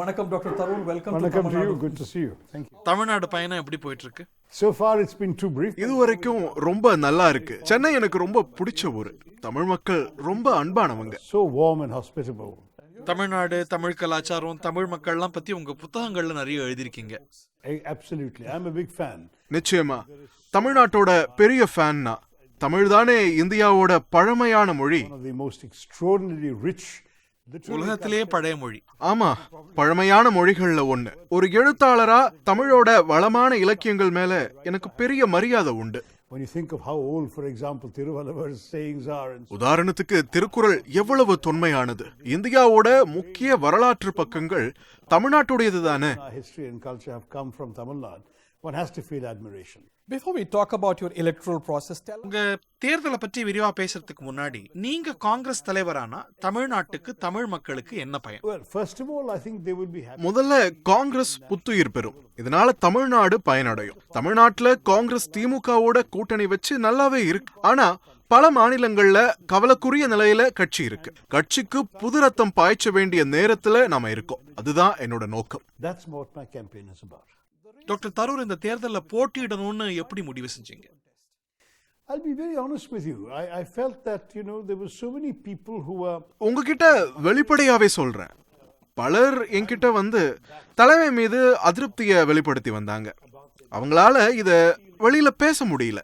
வணக்கம் doctor Tharoor. Welcome to Welcome to you. Good to see you. Thank you. Tamil Nadu பயணம் எப்படி போயிட்டு இருக்கு? So far it's been too brief. இதுவரைக்கும் ரொம்ப நல்லா இருக்கு. சென்னை எனக்கு ரொம்ப பிடிச்ச ஊரு. தமிழ் மக்கள் ரொம்ப அன்பானவங்க. So warm and hospitable. Tamil Nadu, Tamil கலாச்சாரம், தமிழ் மக்கள்லாம் பத்தி உங்க புத்தகங்கள்ல நிறைய எழுதிருக்கீங்க. Absolutely. I'm a big fan. நிச்சயமா தமிழ்நாட்டோட பெரிய ஃபேன்னா. தமிழ் தானே இந்தியாவோட பழமையான மொழி. One of the most extraordinarily rich உலகத்திலேயே பழைய மொழி. ஆமா, பழமையான மொழிகள்ல ஒண்ணு. ஒரு எழுத்தாளரா தமிழோட வளமான இலக்கியங்கள் மேல எனக்கு பெரிய மரியாதை உண்டு. When you think of how old, for example, Tiruvalluvar's sayings are. உதாரணத்துக்கு திருக்குறள் எவ்வளவு தொன்மையானது. இந்தியாவோட முக்கிய வரலாற்று பக்கங்கள் தமிழ்நாட்டுடையது தானே. Our history and culture have come from Tamil Nadu. One has to feel admiration. Before we talk about your electoral process, உங்க தேர்தலை பற்றி விரிவா பேசுறதுக்கு முன்னாடி நீங்க காங்கிரஸ் தலைவரானா தமிழ்நாட்டுக்கு, தமிழ் மக்களுக்கு என்ன பயன்? Well, first of all, I think they will be happy. முதல்ல காங்கிரஸ் புத்துயிர் பெறும். இதனால தமிழ்நாடு பயனடையும். தமிழ்நாட்டுல காங்கிரஸ் திமுகவோட கூட்டணி வச்சு நல்லாவே இருக்கு. ஆனா பல மாநிலங்கள்ல கவலைக்குரிய நிலையில கட்சி இருக்கு. கட்சிக்கு புது ரத்தம் பாய்ச்ச வேண்டிய நேரத்துல நாம இருக்கோம். அதுதான் என்னோட நோக்கம். That's what my campaign is about. Doctor Tharoor, இந்த தேர்தலில் போட்டியிடணும்னு எப்படி முடிவு செஞ்சீங்க? I'll be very honest with you. I felt that, there were so many people who were... உங்ககிட்ட வெளிப்படையாவே சொல்றேன். பலர் என்கிட்ட வந்து தலைமை மீது அதிருப்தியை வெளிப்படுத்தி வந்தாங்க. அவங்களால இத வெளியில பேச முடியல.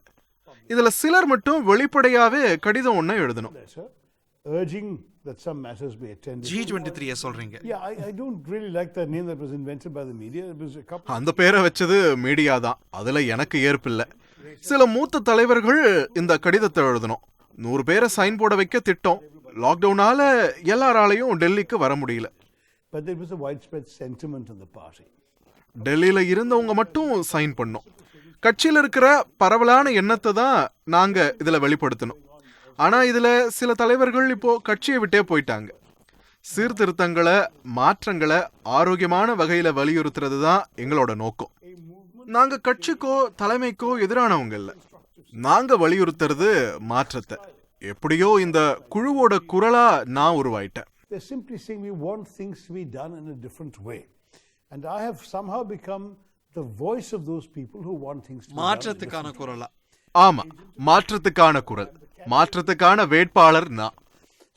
இதுல சிலர் மட்டும் வெளிப்படையாவே கடிதம் ஒண்ணு எழுதணும். urging that some matters be attended. G23 சொல்றீங்க. Yeah, I don't really like that name that was invented by the media. It was a couple. அந்த பேரை வச்சது மீடியா தான். அதுல எனக்கு ஏற்பில்லை. சில மூத்த தலைவர்கள் இந்த கடிதத்தை எழுதணும். 100 பேரை சைன் போட வைக்க திட்டம். லாக்டவுனால எல்லாராலையும் டெல்லிக்கு வர முடியல. But there was a widespread sentiment in the party. டெல்லியில இருந்தவங்க மட்டும் சைன் பண்ணோம். கட்சியில இருக்கிற பரவலான எண்ணத்தை தான் நாங்க இதுல வெளிப்படுத்தணும். ஆனா இதுல சில தலைவர்கள் இப்போ கட்சியை விட்டே போயிட்டாங்க. சீர்திருத்தங்களை, மாற்றங்களை ஆரோக்கியமான வகையில வலியுறுத்துறது தான் எங்களோட நோக்கம். நாங்க கட்சிக்கோ தலைமைக்கோ எதிரானவங்க இல்ல. நாங்க வலியுறுத்துறது மாற்றத்தை. எப்படியோ இந்த குழுவோட குரலா நான் உருவாயிட்டேன். They're simply saying we want things to be done in a different way. And I have somehow become the voice of those people who want things to be done. மாற்றத்துக்கான குரலா? ஆமா, மாற்றத்துக்கான குரல், மாற்றத்துக்கான வேட்பாளர் நான்.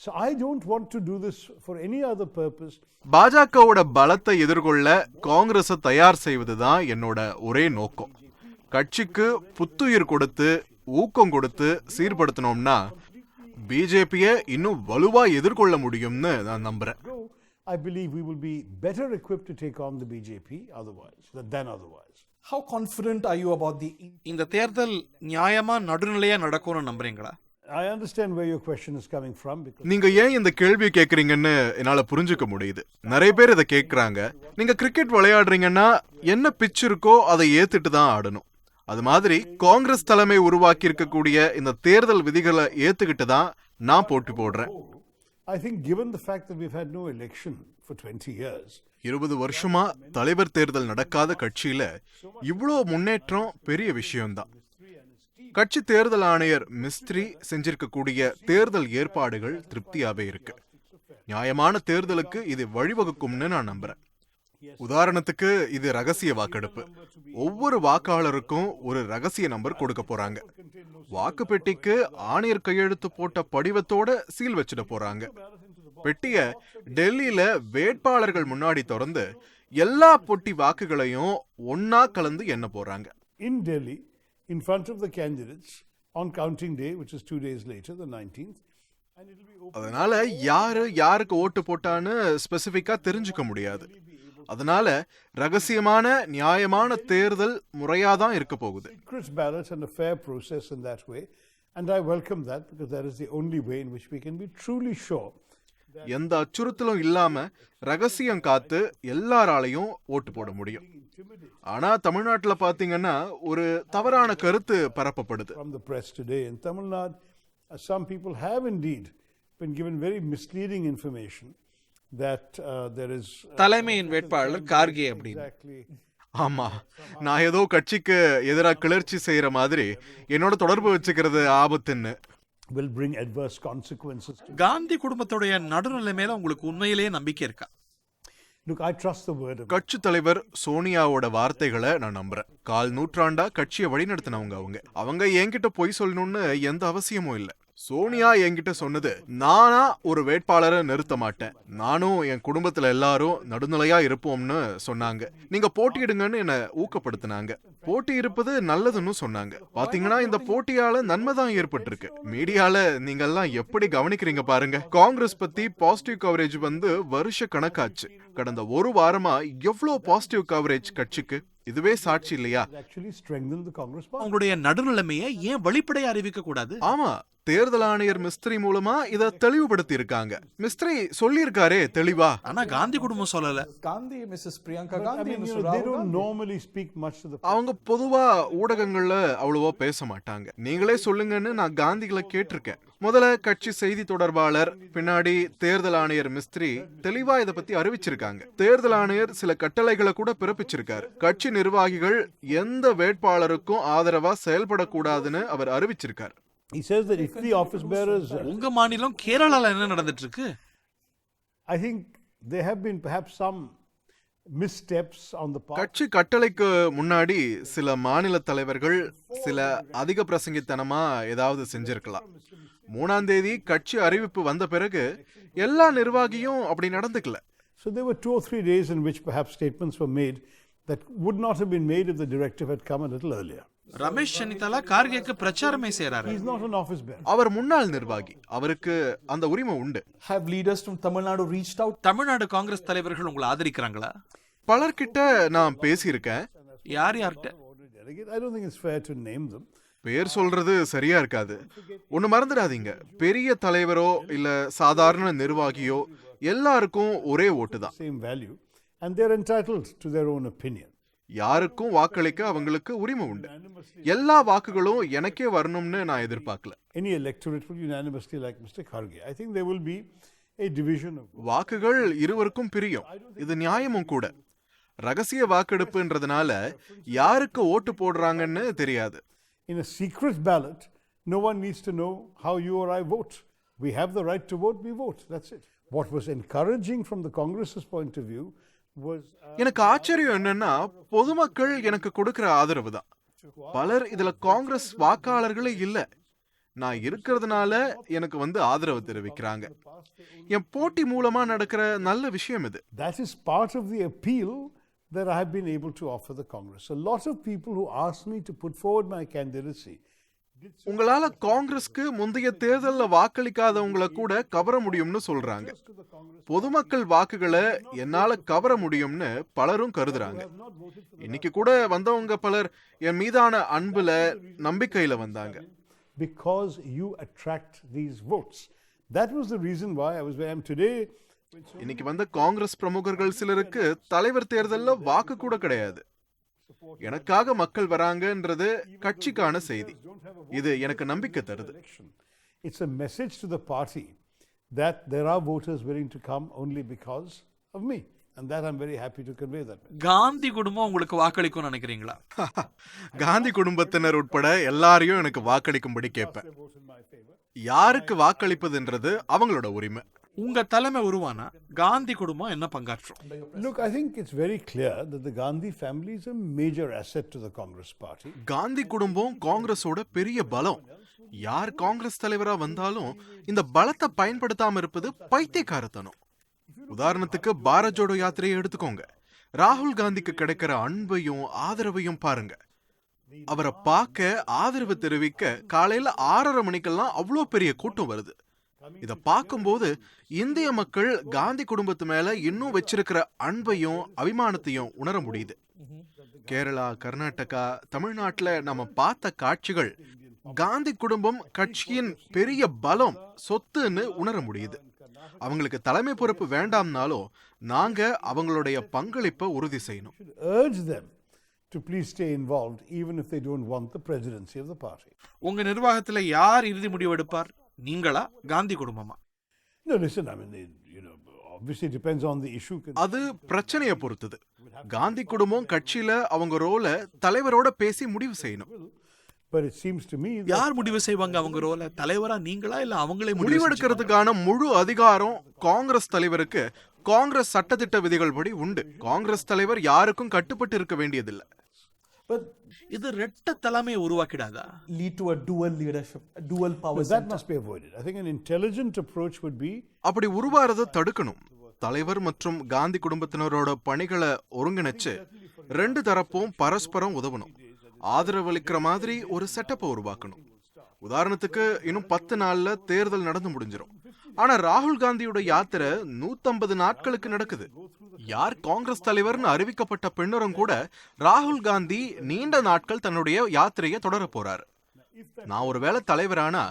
So I don't want to do this for any other purpose. பாஜகவோட பலத்தை எதிர்கொள்ள காங்கிரஸை தயார் செய்வதுதான் என்னோட ஒரே நோக்கம். கட்சிக்கு புத்துயிர் கொடுத்து, ஊக்கம் கொடுத்து சீர்படுத்தணும்னா பிஜேபியை இன்னும் வலுவா எதிர்கொள்ள முடியும்னு நான் நம்புறேன். I believe we will be better equipped to take on the BJP than otherwise. how confident are you about the... இந்த தேர்தல் நியாயமா நடுநிலையா நடக்கும்னு நம்புறீங்களா? I understand where your question is coming from because நீங்க ஏன் இந்த கேள்வி கேக்குறீங்கன்னு என்னால புரிஞ்சுக்க முடியுது. நிறைய பேர் இதை கேக்குறாங்க. நீங்க கிரிக்கெட் விளையாடுறீங்கன்னா என்ன பிச் இருக்கோ அதை ஏத்துட்டு தான் ஆடணும். அது மாதிரி காங்கிரஸ் தலைமை உருவாக்கி இருக்கக்கூடிய இந்த தேர்தல் விதிகளை ஏத்துக்கிட்டு தான் நான் போட்டி போடுறேன். I think given the fact that we've had no election for 20 years. 20 வருஷமா தலைவர் தேர்தல் நடக்காத கட்சியில இவ்வளோ முன்னேற்றம் பெரிய விஷயம்தான். கட்சி தேர்தல் ஆணையர் மிஸ்திரி செஞ்சிருக்கக்கூடிய தேர்தல் ஏற்பாடுகள் திருப்தியாவே இருக்கு. நியாயமான தேர்தலுக்கு இது வழிவகுக்கும்னு நான் நம்புறேன். உதாரணத்துக்கு இது ரகசிய வாக்கெடுப்பு. ஒவ்வொரு வாக்காளருக்கும் ஒரு ரகசிய நம்பர் கொடுக்க போறாங்க. வாக்கு பெட்டிக்கு ஆணையர் கையெழுத்து போட்ட படிவத்தோட சீல் வச்சிட போறாங்க. பெட்டிய டெல்லியில வேட்பாளர்கள் முன்னாடி திறந்து எல்லா பொட்டி வாக்குகளையும் ஒன்னா கலந்து எண்ண போறாங்க. In Delhi, in front of the candidates on counting day, which is 2 days later, the 19th. And it will be open. அதனால யாருக்கு ஓட்டு போட்டான்னு ஸ்பெசிஃபிக்கா தெரிஞ்சுக்க முடியாது. அதனால ரகசியமான நியாயமான தேர்தல் முறையாதான் இருக்க போகுது. Secret ballot and a fair process in that way, and I welcome that because that is the only way in which we can be truly sure. எந்த அச்சுறுத்தலும் இல்லாம ரகசியம் காத்து எல்லாராலையும் ஓட்டு போட முடியும். ஆனா தமிழ்நாட்டுல பாத்தீங்கன்னா ஒரு தவறான கருத்து பரப்பப்படுது. From the press today in Tamil Nadu, some people have indeed been given very misleading information that there is தலைமையின் வேட்பாளர் கார்கே அப்படின்னு. exactly. ஆமா, நான் ஏதோ கட்சிக்கு எதிராக கிளர்ச்சி செய்யற மாதிரி என்னோட தொடர்பு வச்சுக்கிறது ஆபத்துன்னு. Will bring adverse consequences. Gandhi குடும்பத்துடைய நடுநிலை மேல உங்களுக்கு உண்மையிலேயே நம்பிக்கை இருக்கா? Look, I trust the word of கட்சி தலைவர் சோனியாவோட வார்த்தைகளை நான் நம்புறேன். கால் நூற்றாண்டா கட்சியை வழிநடத்தினவங்க அவங்க என்கிட்ட பொய் சொல்லணும்னு எந்த அவசியமும் இல்ல. சோனியா என்கிட்ட சொன்னது, நானா ஒரு வேட்பாளரை நிறுத்த மாட்டேன், நானும் என் குடும்பத்துல எல்லாரும் நடுநிலையா இருப்போம்னு சொன்னாங்க. நீங்க போட்டியிடுங்கன்னு என்ன ஊக்கப்படுத்தினாங்க. போட்டி இருப்பது நல்லதுன்னு சொன்னாங்க. பாத்தீங்கன்னா இந்த போட்டியால நன்மைதான் ஏற்பட்டிருக்கு. மீடியால நீங்க எல்லாம் எப்படி கவனிக்கிறீங்க பாருங்க. காங்கிரஸ் பத்தி பாசிட்டிவ் கவரேஜ் வந்து வருஷ கணக்காச்சு. கடந்த ஒரு வாரமா எவ்வளவு பாசிட்டிவ் கவரேஜ் கட்சிக்கு. இதுவே சாட்சி இல்லையா? actually strengthened the Congress party. உங்களுடைய நடுநிலைமையை ஏன் வெளிப்படையா அறிவிக்க கூடாது? ஆமா, தேர்தல் ஆணையர் மிஸ்திரி மூலமா இத தெளிவுபடுத்தி இருக்காங்க. மிஸ்திரி சொல்லியிருக்காரே தெளிவா. ஆனா காந்தி குடும்பம் சொல்லல. Gandhi, Mrs. Priyanka I Gandhi, mean, Mr. they Rahul don't Gandhi. normally speak much to the அவங்க பொதுவா ஊடகங்கள்ல அவ்வளவா பேச மாட்டாங்க. நீங்களே சொல்லுங்கன்னு நான் காந்திகளை கேட்டிருக்கேன். முதல்ல கட்சி செய்தி தொடர்பாளர், பின்னாடி தேர்தல் ஆணையர் மிஸ்திரி தெளிவா இத பத்தி அறிவிச்சிருக்காங்க. தேர்தல் ஆணையர் சில கட்டளைகளை கூட பிறப்பிச்சிருக்காரு. கட்சி நிர்வாகிகள் எந்த வேட்பாளருக்கும் ஆதரவா செயல்படக்கூடாதுன்னு அவர் அறிவிச்சிருக்காரு. He says that if the office bearers, உங்க மாநிலம் கேரளால என்ன நடந்துட்டு இருக்கு? I think there have been perhaps some missteps on the part. கட்சி கட்டளைக்கு முன்னாடி சில மாநில தலைவர்கள் சில அதிக பிரசங்கித்தனமா ஏதாவது செஞ்சிருக்கலாம். 3ஆம் தேதி கட்சி அறிவிப்பு வந்த பிறகு எல்லா நிர்வாகியும் அப்படி நடந்துக்கல. So there were 2 or 3 days in which perhaps statements were made that would not have been made if the directive had come a little earlier. Ramesh Chennithala கார்கேக்கு பிரச்சாரமே செய்யறாரு. He's not an office bearer. அவர் முன்னாள் நிர்வாகி, அவருக்கு அந்த உரிமை உண்டு. Have leaders from Tamil Nadu reached out? Tamil Nadu Congress தலைவர்கள் உங்களை ஆதரிக்கிறாங்களா? பலர்கிட்ட நான் பேசியிருக்கேன். யார் யார்கிட்ட? I don't think it's fair to name them. பேர் சொல்றது சரியா இருக்காது. ஒண்ணு மறந்துடாதீங்க, பெரிய தலைவரோ இல்ல சாதாரண நிர்வாகியோ எல்லாருக்கும் ஒரே ஓட்டு தான். Same value, and they're entitled to their own opinion. யாருக்கும் வாக்களிக்க அவங்களுக்கு உரிமை உண்டு. எல்லா வாக்குகளும் எனக்கே வரணும்னு நான் எதிர்பார்க்கல. Any electorate will unanimously like Mr. Kharge. I think there will be a division of வாக்குகள் இருவருக்கும் பிரியும். இது நியாயமும் கூட. ரகசிய வாக்கெடுப்புன்றதுனால யாருக்கு ஓட்டு போடுறாங்கன்னு தெரியாது. in a secret ballot. No one needs to know how you or I vote. We have the right to vote, we vote. That's it. What was encouraging from the Congress's point of view was எனக்கு ஆச்சரியம் என்னன்னா, பொதுமக்கள் எனக்கு கொடுக்கிற ஆதரவு தான். பலர் இதுல காங்கிரஸ் வாக்காளர்களே இல்ல. நான் இருக்கிறதுனால எனக்கு வந்து ஆதரவு தெரிவிக்கிறாங்க. என் போட்டி மூலமா நடக்கிற நல்ல விஷயம் இது. that is part of the appeal that I have been able to offer the Congress. A lot of people who asked me to put forward my candidacy. உங்களால காங்கிரஸ்க்கு முந்தைய தேர்தல்ல வாக்களிக்காதவங்களை கூட கவர முடியும்னு சொல்றாங்க. பொதுமக்கள் வாக்குகளை என்னால கவர முடியும்னு பலரும் கருதுறாங்க. இன்னைக்கு கூட வந்தவங்க பலர் என் மீதான அன்புல நம்பிக்கையில வந்தாங்க. Because you attract these votes. That was the reason why I was where I am today. இன்னைக்கு வந்த காங்கிரஸ் பிரமுகர்கள் சிலருக்கு தலைவர் தேர்தல்ல வாக்கு கூட கிடையாது. எனக்காக மக்கள் வராங்கன்றது கட்சிக்கான செய்தி. இது எனக்கு நம்பிக்கை தருது. It's a message to the party that there are voters willing to come only because of me, and that I'm very happy to convey that message. Gandhi குடும்பம் உங்களுக்கு வாக்களிக்கும் நினைக்கிறீங்களா? காந்தி குடும்பத்தினர் உட்பட எல்லாரையும் எனக்கு வாக்களிக்கும்படி கேட்பேன். யாருக்கு வாக்களிப்பதுன்றது அவங்களோட உரிமை. உங்க தலைமை உருவானா காந்தி குடும்பம் என்ன பங்காற்றும்? Look, I think it's very clear that the Gandhi family is a major asset to the Congress party. Gandhi குடும்பம் காங்கிரஸோட பெரிய பலம். யார் காங்கிரஸ் தலைவரா வந்தாலும் இந்த பலத்தை பயன்படுத்தாம இருப்பது பைத்தியக்காரத்தனம். உதாரணத்துக்கு பாரத் ஜோடோ யாத்திரையை எடுத்துக்கோங்க. ராகுல் காந்திக்கு கிடைக்கிற அன்பையும் ஆதரவையும் பாருங்க. அவரை பார்க்க ஆதரவு தெரிவிக்க காலையில 6:30 மணிக்கெல்லாம் அவ்வளோ பெரிய கூட்டம் வருது. இத பார்க்கும்போது இந்திய மக்கள் காந்தி குடும்பத்து மேல இன்னும் வச்சிருக்கிற அன்பையும் அபிமானத்தையும் உணர முடியுது. கேரளா, கர்நாடகா, தமிழ்நாட்டுல நம்ம பார்த்த காட்சிகள் காந்தி குடும்பம் கட்சியின் பெரிய பலம், சொத்துன்னு உணர முடியுது. அவங்களுக்கு தலைமை பொறுப்பு வேண்டாம்னாலும் நாங்க அவங்களுடைய பங்களிப்பை உறுதி செய்யணும். Urge them to please stay involved even if they don't want the presidency of the party. உங்க நிர்வாகத்துல யார் இறுதி முடிவு எடுப்பார்? நீங்களா, காந்தி குடும்பமா? No, listen, I mean, obviously it depends on the issue. அது பிரச்சனையை பொறுத்தது. காந்தி குடும்பம் கட்சியில அவங்க ரோல தலைவரோட பேசி முடிவு செய்யணும். But it seems to me that யார் முடிவு செய்வாங்க அவங்க ரோல? தலைவரா நீங்களா இல்ல அவங்களே முடிவு முடிவெடுக்கிறதுக்கான முழு அதிகாரம் காங்கிரஸ் தலைவருக்கு காங்கிரஸ் சட்டதிட்ட விதிகள் படி உண்டு. காங்கிரஸ் தலைவர் யாருக்கும் கட்டுப்பட்டு இருக்க வேண்டியதில்லை. But இது ரெட்ட தலைமையை உருவாக்கிடாதா? lead to a dual leadership, a dual power that center. must be avoided. I think an intelligent approach would be அப்படி உருவாறதை தடுக்கணும். தலைவர் மற்றும் காந்தி குடும்பத்தினரோட பணிகளை ஒருங்கிணைச்சு ரெண்டு தரப்பும் பரஸ்பரம் உதவணும். ஆதரவளிக்கிற மாதிரி ஒரு செட்டப்பை உருவாக்கணும். உதாரணத்துக்கு இன்னும் 10 நாள்ல தேர்தல் நடந்து முடிஞ்சிடும். ஆனா ராகுல் காந்தியோட யாத்திரை 150 நாட்களுக்கு நடக்குது. யார் காங்கிரஸ் தலைவர்னு அறிவிக்கப்பட்ட பின்னரும் கூட ராகுல் காந்தி நீண்ட நாட்கள் தன்னுடைய யாத்திரையை தொடர போறாரு. நான் ஒருவேளை தலைவரானா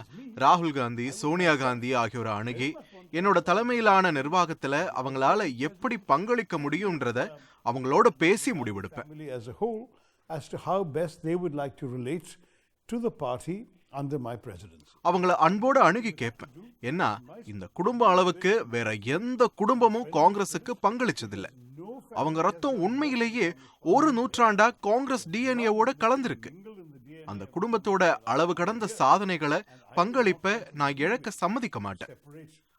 ராகுல் காந்தி, சோனியா காந்தி ஆகியோரை அணுகி என்னோட தலைமையிலான நிர்வாகத்துல அவங்களால எப்படி பங்களிக்க முடியும்ன்றத அவங்களோட பேசி முடிவெடுப்பேன். family as a whole as to how best they would like to relate to the party under my presidency. அவங்கள அன்போடு அணுகி கேட்பேன். ஏன்னா இந்த குடும்ப அளவுக்கு வேற எந்த குடும்பமும் காங்கிரஸுக்கு பங்களிச்சதில்லை. அவங்க ரத்தம் உண்மையிலேயே ஒரு நூற்றாண்டா காங்கிரஸ் டிஎன்ஏவோட கலந்திருக்கு. அந்த குடும்பத்தோட அளவு கடந்த சாதனைகளை பங்களிப்ப நான் இழக்க சம்மதிக்க மாட்டேன்.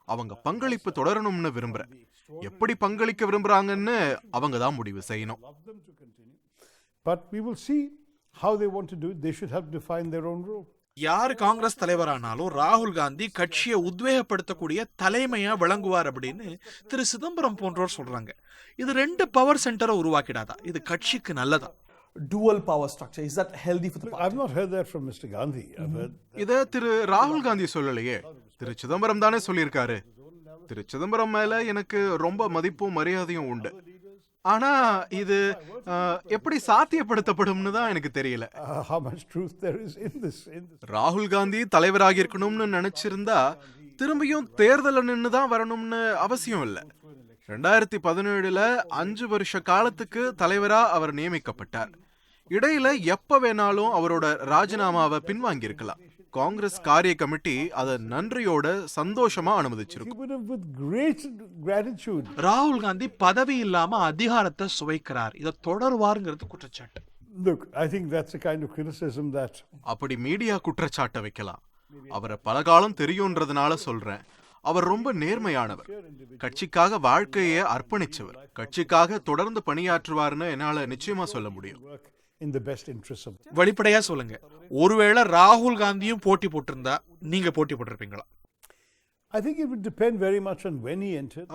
அவங்க பங்களிப்பு தொடரணும்னு விரும்புறேன். எப்படி பங்களிக்க விரும்புறாங்கன்னு அவங்க தான் முடிவு செய்யணும். But we will see how they want to do it. They should help define their own role. யார் காங்கிரஸ் தலைவரானாலும் ராகுல் காந்தி கட்சியை உத்வேகப்படுத்தக்கூடிய தலைமையா விளங்குவார் அப்படின்னு திரு சிதம்பரம் போன்றோர் சொல்றாங்க. இது ரெண்டு பவர் சென்டரை உருவாக்கிடாதா? இது கட்சிக்கு நல்லதா? Dual power structure, is that healthy for the party? I've not heard that from Mr. Gandhi. I've heard இத திரு ராகுல் காந்தி சொல்லலையே, திரு சிதம்பரம் தானே சொல்லியிருக்காரு. திரு சிதம்பரம் மேல எனக்கு ரொம்ப மதிப்பும் மரியாதையும் உண்டு. ஆனா இது எப்படி சாத்தியப்படுத்தப்படும்னு தான் எனக்கு தெரியல. how much truth there is in this. ராகுல் காந்தி தலைவராக இருக்கணும்னு நினைச்சிருந்தா திரும்பியும் தேர்தல நின்று தான் வரணும்னு அவசியம் இல்லை. 2017 5 வருஷ காலத்துக்கு தலைவரா அவர் நியமிக்கப்பட்டார். இடையில எப்ப வேணாலும் அவரோட ராஜினாமாவை பின்வாங்கி இருக்கலாம். காங்கிரஸ் காரிய கமிட்டி அதை நன்றியோட சந்தோஷமா அனுமதிச்சிருக்கும். With great gratitude. ராகுல் காந்தி பதவி இல்லாம அதிகாரத்தை சுவைக்கிறார். இதை தொடர்வாருங்கிறது குற்றச்சாட்டு. Look, I think that's a kind of criticism that அப்படி மீடியா குற்றச்சாட்டை வைக்கலாம். அவரை பல காலம் தெரியும்ன்றதுனால சொல்றேன். அவர் ரொம்ப நேர்மையானவர். கட்சிக்காக வாழ்க்கையை அர்ப்பணிச்சவர். கட்சிக்காக தொடர்ந்து பணியாற்றுவார்னு என்னால நிச்சயமா சொல்ல முடியும். in the best interest of வெளிப்படையா சொல்லுங்க, ஒருவேளை ராகுல் காந்தியும் போட்டி போட்டிருந்தா நீங்க போட்டி போட்டிருப்பீங்களா? I think it would depend very much on when he entered.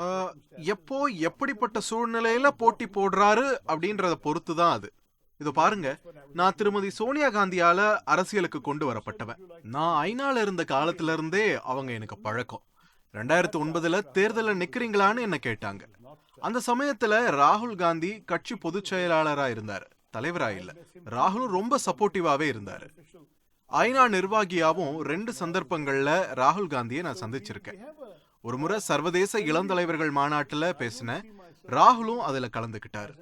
எப்போ எப்படிப்பட்ட சூழ்நிலையில போட்டி போடுறாரு அப்படின்றத பொறுத்து தான் அது. இது பாருங்க, நான் திருமதி சோனியா காந்தியால அரசியலுக்கு கொண்டு வரப்பட்டவன். நான் ஐநால இருந்த காலத்துல இருந்தே அவங்க எனக்கு பழக்கம். 2009 தேர்தல நிக்கிறீங்களான்னு என்ன கேட்டாங்க. அந்த சமயத்துல ராகுல் காந்தி கட்சி பொதுச் செயலாளரா இருந்தாரு, தலைவரா இல்ல. ராகுல் ரொம்ப சப்போர்ட்டிவாவே இருந்தாரு. ஐநா நிர்வாகியாவும் 2 சந்தர்ப்பங்கள்ல ராகுல் காந்தியை நான் சந்திச்சிருக்கேன். ஒரு முறை சர்வதேச இளந்தலைவர்கள் மாநாட்டுல பேசினேன். ராகுலும் அதுல கலந்துக்கிட்டாரு.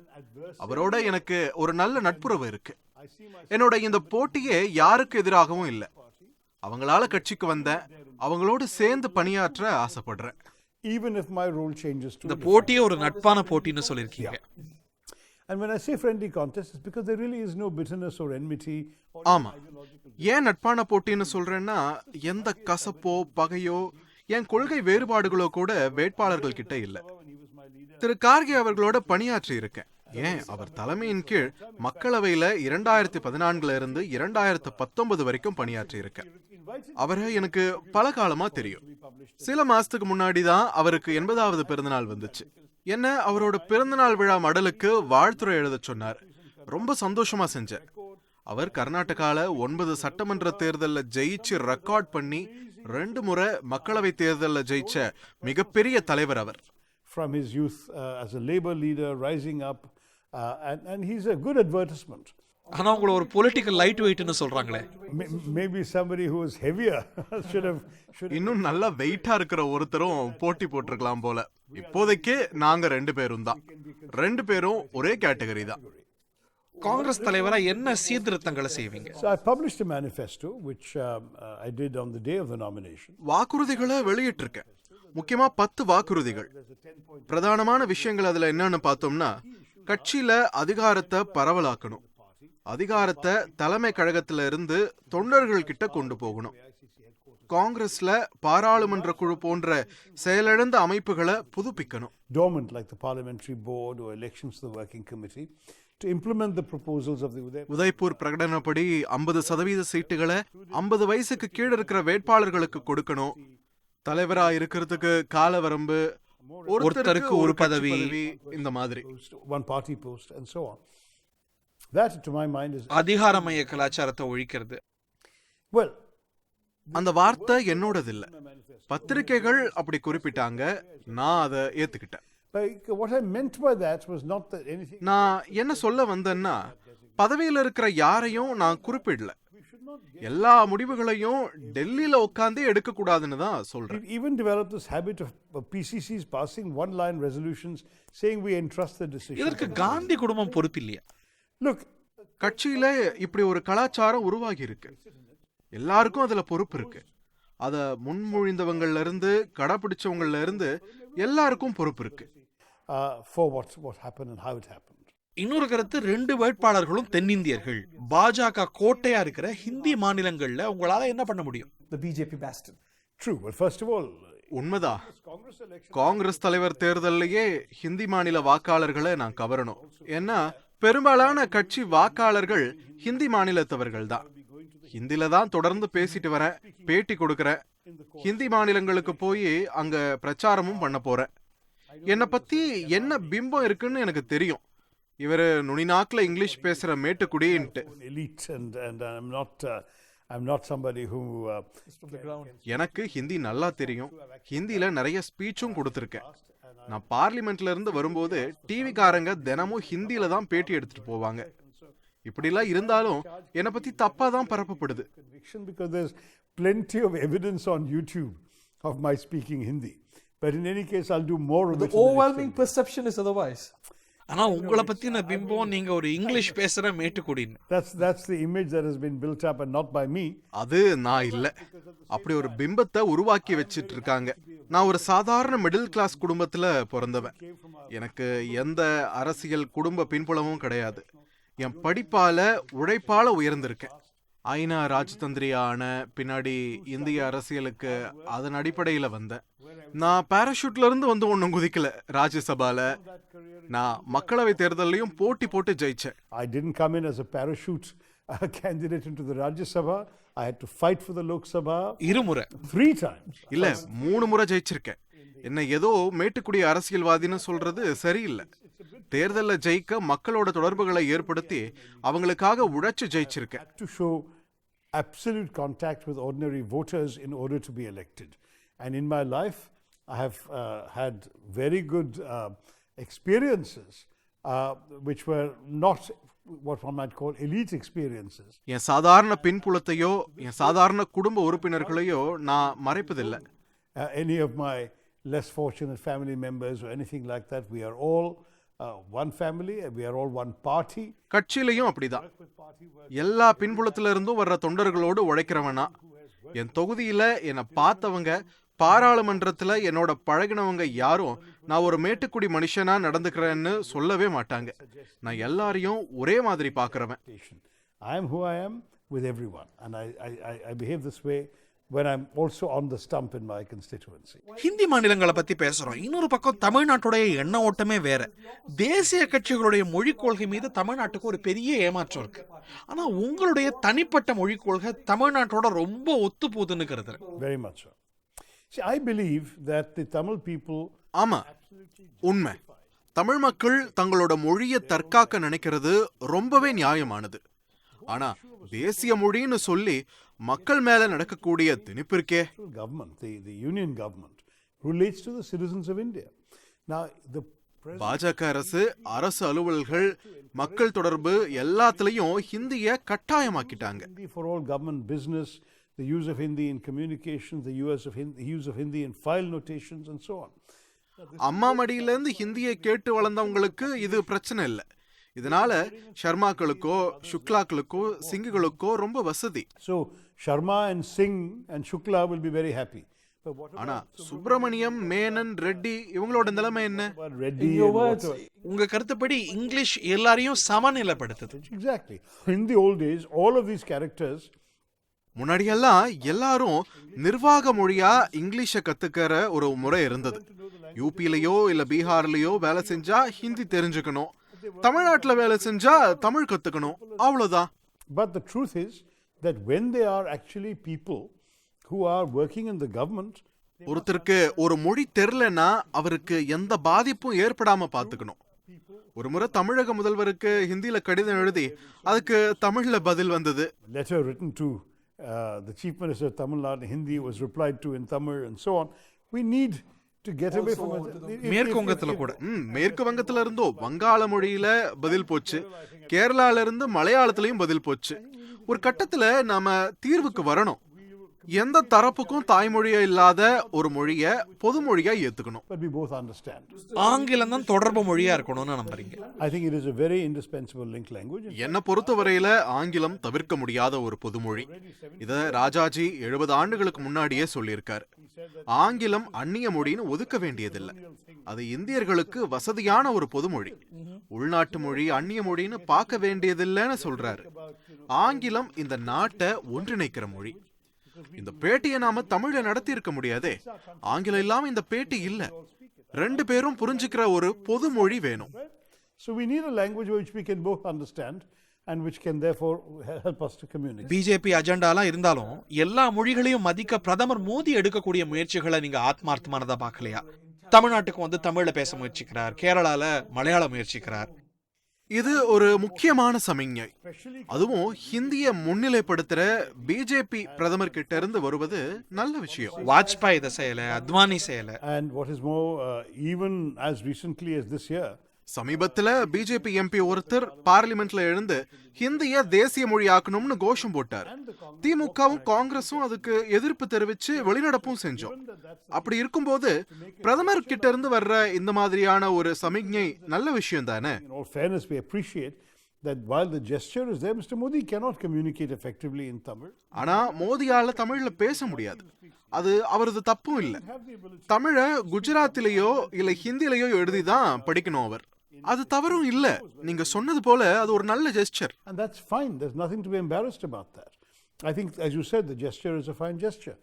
அவரோட எனக்கு ஒரு நல்ல நட்புறவு இருக்கு. என்னோட இந்த போட்டியே யாருக்கு எதிராகவும் இல்ல. அவங்களால கட்சிக்கு வந்தேன். அவங்களோட சேர்ந்து பணியாற்ற ஆசைப்படுறேன். Even if my role changes to இந்த போட்டியே ஒரு நட்பான போட்டின்னு சொல்லிருக்கீங்க. And when I say friendly contest, it's because there really is no bitterness or enmity. ஆமா, ஏன் நட்பான போட்டின்னு சொல்றேன்னா, எந்த கசப்போ பகையோ என் கொள்கை வேறுபாடுகளோ கூட வேட்பாளர்கள் கிட்ட இல்ல. திரு கார்கே அவர்களோட பணியாற்றி இருக்கேன். ஏன், அவர் தலைமையின் கீழ் மக்களவையில 2014 இருந்து 2019 வரைக்கும் பணியாற்றி இருக்கேன். அவரை எனக்கு பல காலமா தெரியும். சில மாசத்துக்கு முன்னாடி தான் அவருக்கு 80வது பிறந்தநாள் வந்துச்சு. என்ன அவரோட பிறந்தநாள் விழா மடலுக்கு வாழ்த்துரை எழுத சொன்னார். ரொம்ப சந்தோஷமா செஞ்சேன். அவர் கர்நாடகால 9 சட்டமன்ற தேர்தல்ல ஜெயிச்சு ரெக்கார்ட் பண்ணி 2 முறை மக்களவை தேர்தல்ல ஜெயிச்ச மிகப்பெரிய தலைவர் அவர். From his youth as a labor leader rising up and he's a good advertisement. ஆனா உங்களை ஒரு பொலிட்டிக்கல் லைட் வெயிட்னு சொல்றாங்களே. Maybe somebody who is heavier should இன்னும் நல்லா வெயிட்டா இருக்கிற ஒருத்தரும் போட்டி போட்டிருக்கலாம் போல. இப்போதைக்கு நாங்க 2 பேரும் தான். 2 பேரும் ஒரே கேட்டகரி தான். காங்கிரஸ் தலைவரா என்ன சீர்திருத்தங்களை செய்வீங்க? So I published a manifesto which I did on the day of the nomination. வாக்குறுதிகளை வெளியிட்டிருக்கேன். முக்கியமா 10 வாக்குறுதிகள். பிரதானமான விஷயங்கள் அதுல என்னன்னு பார்த்தோம்னா, கட்சியில அதிகாரத்தை பரவலாக்கணும், அதிகாரத்தை தலைமை கழகத்தில இருந்து தொண்டர்கள் கிட்ட கொண்டு போகணும். காங்கிரஸ்ல பாராளுமன்ற குழு போன்ற செயலிழந்த அமைப்புகளை புதுப்பிக்கணும். Dormant like the parliamentary board or elections to the working committee to implement the proposals of the Udaipur பிரகடனப்படி 50% சீட்டுகளை 50 வயசுக்கு கீழே இருக்கிற வேட்பாளர்களுக்கு கொடுக்கணும். தலைவரா இருக்கிறதுக்கு காலவரம்பு, ஒருத்தருக்கு ஒரு பதவி, இந்த மாதிரி one party post and so on. That to my mind is அதிகாரமய கலாச்சாரத்தை ஒழிக்கிறது. well, அந்த வார்த்தை என்னோடது இல்ல. பத்திரிகைகள் அப்படி குறிப்பிட்டாங்க, நான் அதை ஏத்துக்கிட்டேன். what I meant by that was not that anything. நான் என்ன சொல்ல வந்தேன்னா, பதவியில் இருக்கிற யாரையும் நான் குறிப்பிடல. எல்லா முடிவுகளையும் டெல்லியில உட்கார்ந்தே எடுக்க கூடாதுன்னு தான் சொல்றேன். We even developed this habit of PCCs passing one-line resolutions saying we entrust the decision. இதற்கு காந்தி குடும்பம் பொறுப்பில்லையா? Look, கட்சியில இப்படி ஒரு கலாச்சாரம் உருவாகி இருக்கு. எல்லாருக்கும் அதுல பொறுப்பு இருக்கு. அத முன்மொழிந்தவங்கள்ல இருந்து கடைபிடிச்சவங்கள்ல இருந்து எல்லாருக்கும் பொறுப்பு இருக்கு. For what happened and how it happened. இன்னொரு கருத்து, 2 வேட்பாளர்களும் தென்னிந்தியர்கள். பாஜக கோட்டையா இருக்கிற ஹிந்தி மாநிலங்கள்ல உங்களால என்ன பண்ண முடியும்? The BJP bastion. True, but first of all, உண்மைதான். காங்கிரஸ் தலைவர் தேர்தலையே ஹிந்தி மாநில வாக்காளர்களை நான் கவரணும். ஏன்னா பெரும்பாலான கட்சி வாக்காளர்கள் ஹிந்தி மாநிலத்தவர்கள் தான். ஹிந்தில தான் தொடர்ந்து பேசிட்டு வரேன், பேட்டி கொடுக்கறேன். ஹிந்தி மாநிலங்களுக்கு போய் அங்க பிரச்சாரமும் பண்ண போறேன். என்னை பத்தி என்ன பிம்பம் இருக்குன்னு எனக்கு தெரியும். இவரு நுனிநாக்குல இங்கிலீஷ் பேசுற மேட்டுக்குடின்ட்டு. elite and I'm not somebody who எனக்கு ஹிந்தி நல்லா தெரியும். ஹிந்தில நிறைய ஸ்பீச்சும் கொடுத்துருக்கேன். நான் பார்லிமெண்ட்ல இருந்து வரும்போது டிவிக்காரங்க தினமும் ஹிந்தில தான் பேட்டி எடுத்துட்டு போவாங்க. இப்படிலாம் இருந்தாலும் என்னை பத்தி தப்பா தான் பரப்பப்படுது. because there's plenty of evidence on YouTube of my speaking Hindi. But in any case, I'll do more of it. The overwhelming perception is otherwise. ஆனா உங்களை பத்தின பிம்பம் நீங்க ஒரு இங்கிலீஷ் பேசுற மேட்டுக்குடின்னு. That's the image that has been built up and not by me. அது நான் இல்ல. அப்படி ஒரு பிம்பத்தை உருவாக்கி வச்சிட்டு இருக்காங்க. நான் ஒரு சாதாரண மிடில் கிளாஸ் குடும்பத்துல பிறந்தவன். எனக்கு எந்த அரசியல் குடும்ப பின்புலமும் கிடையாது. என் படிப்பால உழைப்பால உயர்ந்திருக்கேன். ஐநா ராஜதந்திரியான பின்னாடி இந்திய அரசியலுக்கு அதன் அடிப்படையில வந்தேன். நான் பாராஷூட்ல இருந்து வந்து ஒன்னும் குதிக்கல. ராஜ்யசபால நான் மக்களவை தேர்தலையும் போட்டி போட்டு ஜெயிச்சேன். I didn't come in as a parachute candidate into the Rajya Sabha. I had to fight for the Lok Sabha. 2 முறை. 3 times. இல்ல 3 முறை ஜெயிச்சிருக்கேன். என்ன ஏதோ மேட்டுக்குடி அரசியல்வாதின்னு சொல்றது சரியில்லை. தேர்தல்ல ஜெயிக்க மக்களோட தொடர்புகளை ஏற்படுத்தி அவங்களுக்காக உழைச்சு ஜெயிச்சிருக்கேன். To show absolute contact with ordinary voters in order to be elected. And in my life, I have had very good experiences which were not what one might call elite experiences. என் சாதாரண பின்புலத்தையோ என் சாதாரண குடும்ப உறுப்பினர்களையோ நான் மறைப்பதில்லை. Any of my less fortunate family members or anything like that, we are all one family, we are all one party. கட்சியிலையும் அப்படிதான். எல்லா பின்புலத்தில இருந்தும் வர்ற தொண்டர்களோடு உழைக்கிறவனா. என் தொகுதியில என்னை பார்த்தவங்க, பாராளுமன்றத்துல என்னோட பழகினவங்க யாரும் நான் ஒரு மேட்டுக்குடி மனுஷனா நடந்துக்கிறேன்னு சொல்லவே மாட்டாங்க. நான் எல்லாரையும் ஒரே மாதிரி பார்க்கறவன். I am who I am with everyone and I behave this way when I'm also on the stump in my constituency. Hindi மாநிலங்களை பத்தி பேசுறோம். இன்னொரு பக்கம் தமிழ்நாட்டுடைய எண்ண ஓட்டமே வேற. தேசிய கட்சிகளுடைய மொழிக் கொள்கை மீது தமிழ்நாட்டுக்கு ஒரு பெரிய ஏமாற்றம் இருக்கு. ஆனா உங்களுடைய தனிப்பட்ட மொழிக் கொள்கை தமிழ்நாட்டோட ரொம்ப ஒத்து போகுதுன்னு கருதுறேன். Very much so. See, I believe that the Tamil people. ஆமா, உண்மை. தமிழ் மக்கள் தங்களோட மொழியை தற்காக்க நினைக்கிறது ரொம்பவே நியாயமானது. ஆனா தேசிய மொழின்னு சொல்லி மக்கள் மேல நடக்கக்கூடிய திணிப்பிற்கே Government, the union government relates to the citizens of India. Now the பாஜக அரசு அலுவல்கள், மக்கள் தொடர்பு எல்லாத்துலயும் ஹிந்திய கட்டாயமாக்கிட்டாங்க. For all government business, the use of Hindi in communications, the use of Hindi in file notations and so on. அம்மா மடியில இருந்து ஹிந்தியை கேட்டு வளர்ந்தவங்களுக்கு இது பிரச்சனை இல்லை. இதனால ஷர்மாக்களுக்கோ சுக்லாக்களுக்கோ சிங்குகளுக்கோ ரொம்ப வசதி. So Sharma and Singh and Shukla will be very happy. ஆனா சுப்பிரமணியம், மேனன், ரெட்டி இவங்களோட நிலைமை என்ன? About Reddy In your and words, whatever. உங்க கருத்துப்படி இங்கிலீஷ் எல்லாரையும் சமநிலைப்படுத்துது. Exactly. In the old days, all of these characters முன்னாடியெல்லாம் எல்லாரும் நிர்வாக மொழியா இங்கிலீஷ கத்துக்கிற ஒரு முறை இருந்தது. யூபிலையோ இல்ல பீகார்லயோ வேலை செஞ்சா ஹிந்தி தெரிஞ்சுக்கணும், தமிழ்நாட்டுல வேலை செஞ்சா தமிழ் கத்துக்கணும், அவ்வளவுதான். But the truth is that when they are actually people who are working in the government, ஒருத்தருக்கு ஒரு மொழி தெரிலன்னா அவருக்கு எந்த பாதிப்பும் ஏற்படாம பாத்துக்கணும். ஒரு முறை தமிழக முதல்வருக்கு ஹிந்தியில கடிதம் எழுதி அதுக்கு தமிழ்ல பதில் வந்தது. letter written to the Chief Minister of Tamil Nadu in Hindi was replied to in Tamil and so on. We need to get away from it. மேற்கு வங்கத்துல கூட மேற்கு வங்கத்துல இருந்தோ வங்காள மொழியில பதில் போச்சு, கேரளால இருந்து மலையாளத்திலயும் பதில் போச்சு. ஒரு கட்டத்துல நாம தீர்வுக்கு வரணும். எந்த தரப்புக்கும் தாய்மொழியா இல்லாத ஒரு மொழிய பொது மொழியா ஏத்துக்கணும். But we both understand. ஆங்கிலம் தான் தொடர்பு மொழியா இருக்கணும்னு நம்புறீங்க? I think it is a very indispensable link language. என்னை பொறுத்தவரையில ஆங்கிலம் தவிர்க்க முடியாத ஒரு பொதுமொழி. இத ராஜாஜி 70 ஆண்டுகளுக்கு முன்னாடியே சொல்லியிருக்காரு. ஆங்கிலம் அந்நிய மொழின்னு ஒதுக்க வேண்டியதில்லை, அது இந்தியர்களுக்கு வசதியான ஒரு பொதுமொழி. உள்நாட்டு மொழி அந்நிய மொழின்னு பார்க்க வேண்டியதில்லைன்னு சொல்றாரு. ஆங்கிலம் இந்த நாட்டை ஒன்றிணைக்கிற மொழி. இந்த பேட்டியை நாம தமிழ்ல நடத்தி இருக்க முடியாதே. ஆங்கிலம் இல்லாம இந்த பேட்டி இல்ல. ரெண்டு பேரும் புரிஞ்சுக்கிற ஒரு பொது மொழி வேணும். So we need a language which we can both understand and which can therefore help us to communicate. BJP அஜெண்டாலாம் இருந்தாலும் எல்லா மொழிகளையும் மதிக்க பிரதமர் மோடி எடுக்கக்கூடிய முயற்சிகளை நீங்க ஆத்மார்த்தமானதா பார்க்கலையா? தமிழ்நாட்டுக்கு வந்து தமிழ்ல பேச முயற்சிக்கிறார், கேரளால மலையாளம் முயற்சிக்கிறார். இது ஒரு முக்கியமான சமிஞ்ஞை. அதுவும் ஹிந்திய முன்னிலைப்படுத்துற பிஜேபி பிரதமர் கிட்ட இருந்து வருவது நல்ல விஷயம். வாஜ்பாய் இதை செய்யல, அத்வானி செய்யல. And what is more, even as recently as this year, சமீபத்துல பிஜேபி எம்பி ஒருத்தர் பார்லிமெண்ட்ல எழுந்து ஹிந்திய தேசிய மொழி ஆக்கணும்னு கோஷம் போட்டார். திமுகவும் காங்கிரஸும் அதுக்கு எதிர்ப்பு தெரிவிச்சு வெளிநடப்பும் செஞ்சோம். அப்படி இருக்கும்போது பிரதமர் கிட்ட இருந்து வர்ற இந்த மாதிரியான ஒரு சமிக்ஞை நல்ல விஷயம் தானே? in all fairness, we appreciate that while the gesture is there, Mr. Modi cannot communicate effectively in Tamil. ஆனா மோதியால தமிழ்ல பேச முடியாது. அது அவரது தப்பும் இல்ல. தமிழ குஜராத்திலேயோ இல்ல ஹிந்திலேயோ எழுதிதான் படிக்கணும் அவர். அது தவறும் இல்ல. நீங்க சொன்னது போல அது ஒரு நல்ல gesture. And that's fine. There's nothing to be embarrassed about that. I think, as you said, the gesture is a fine gesture.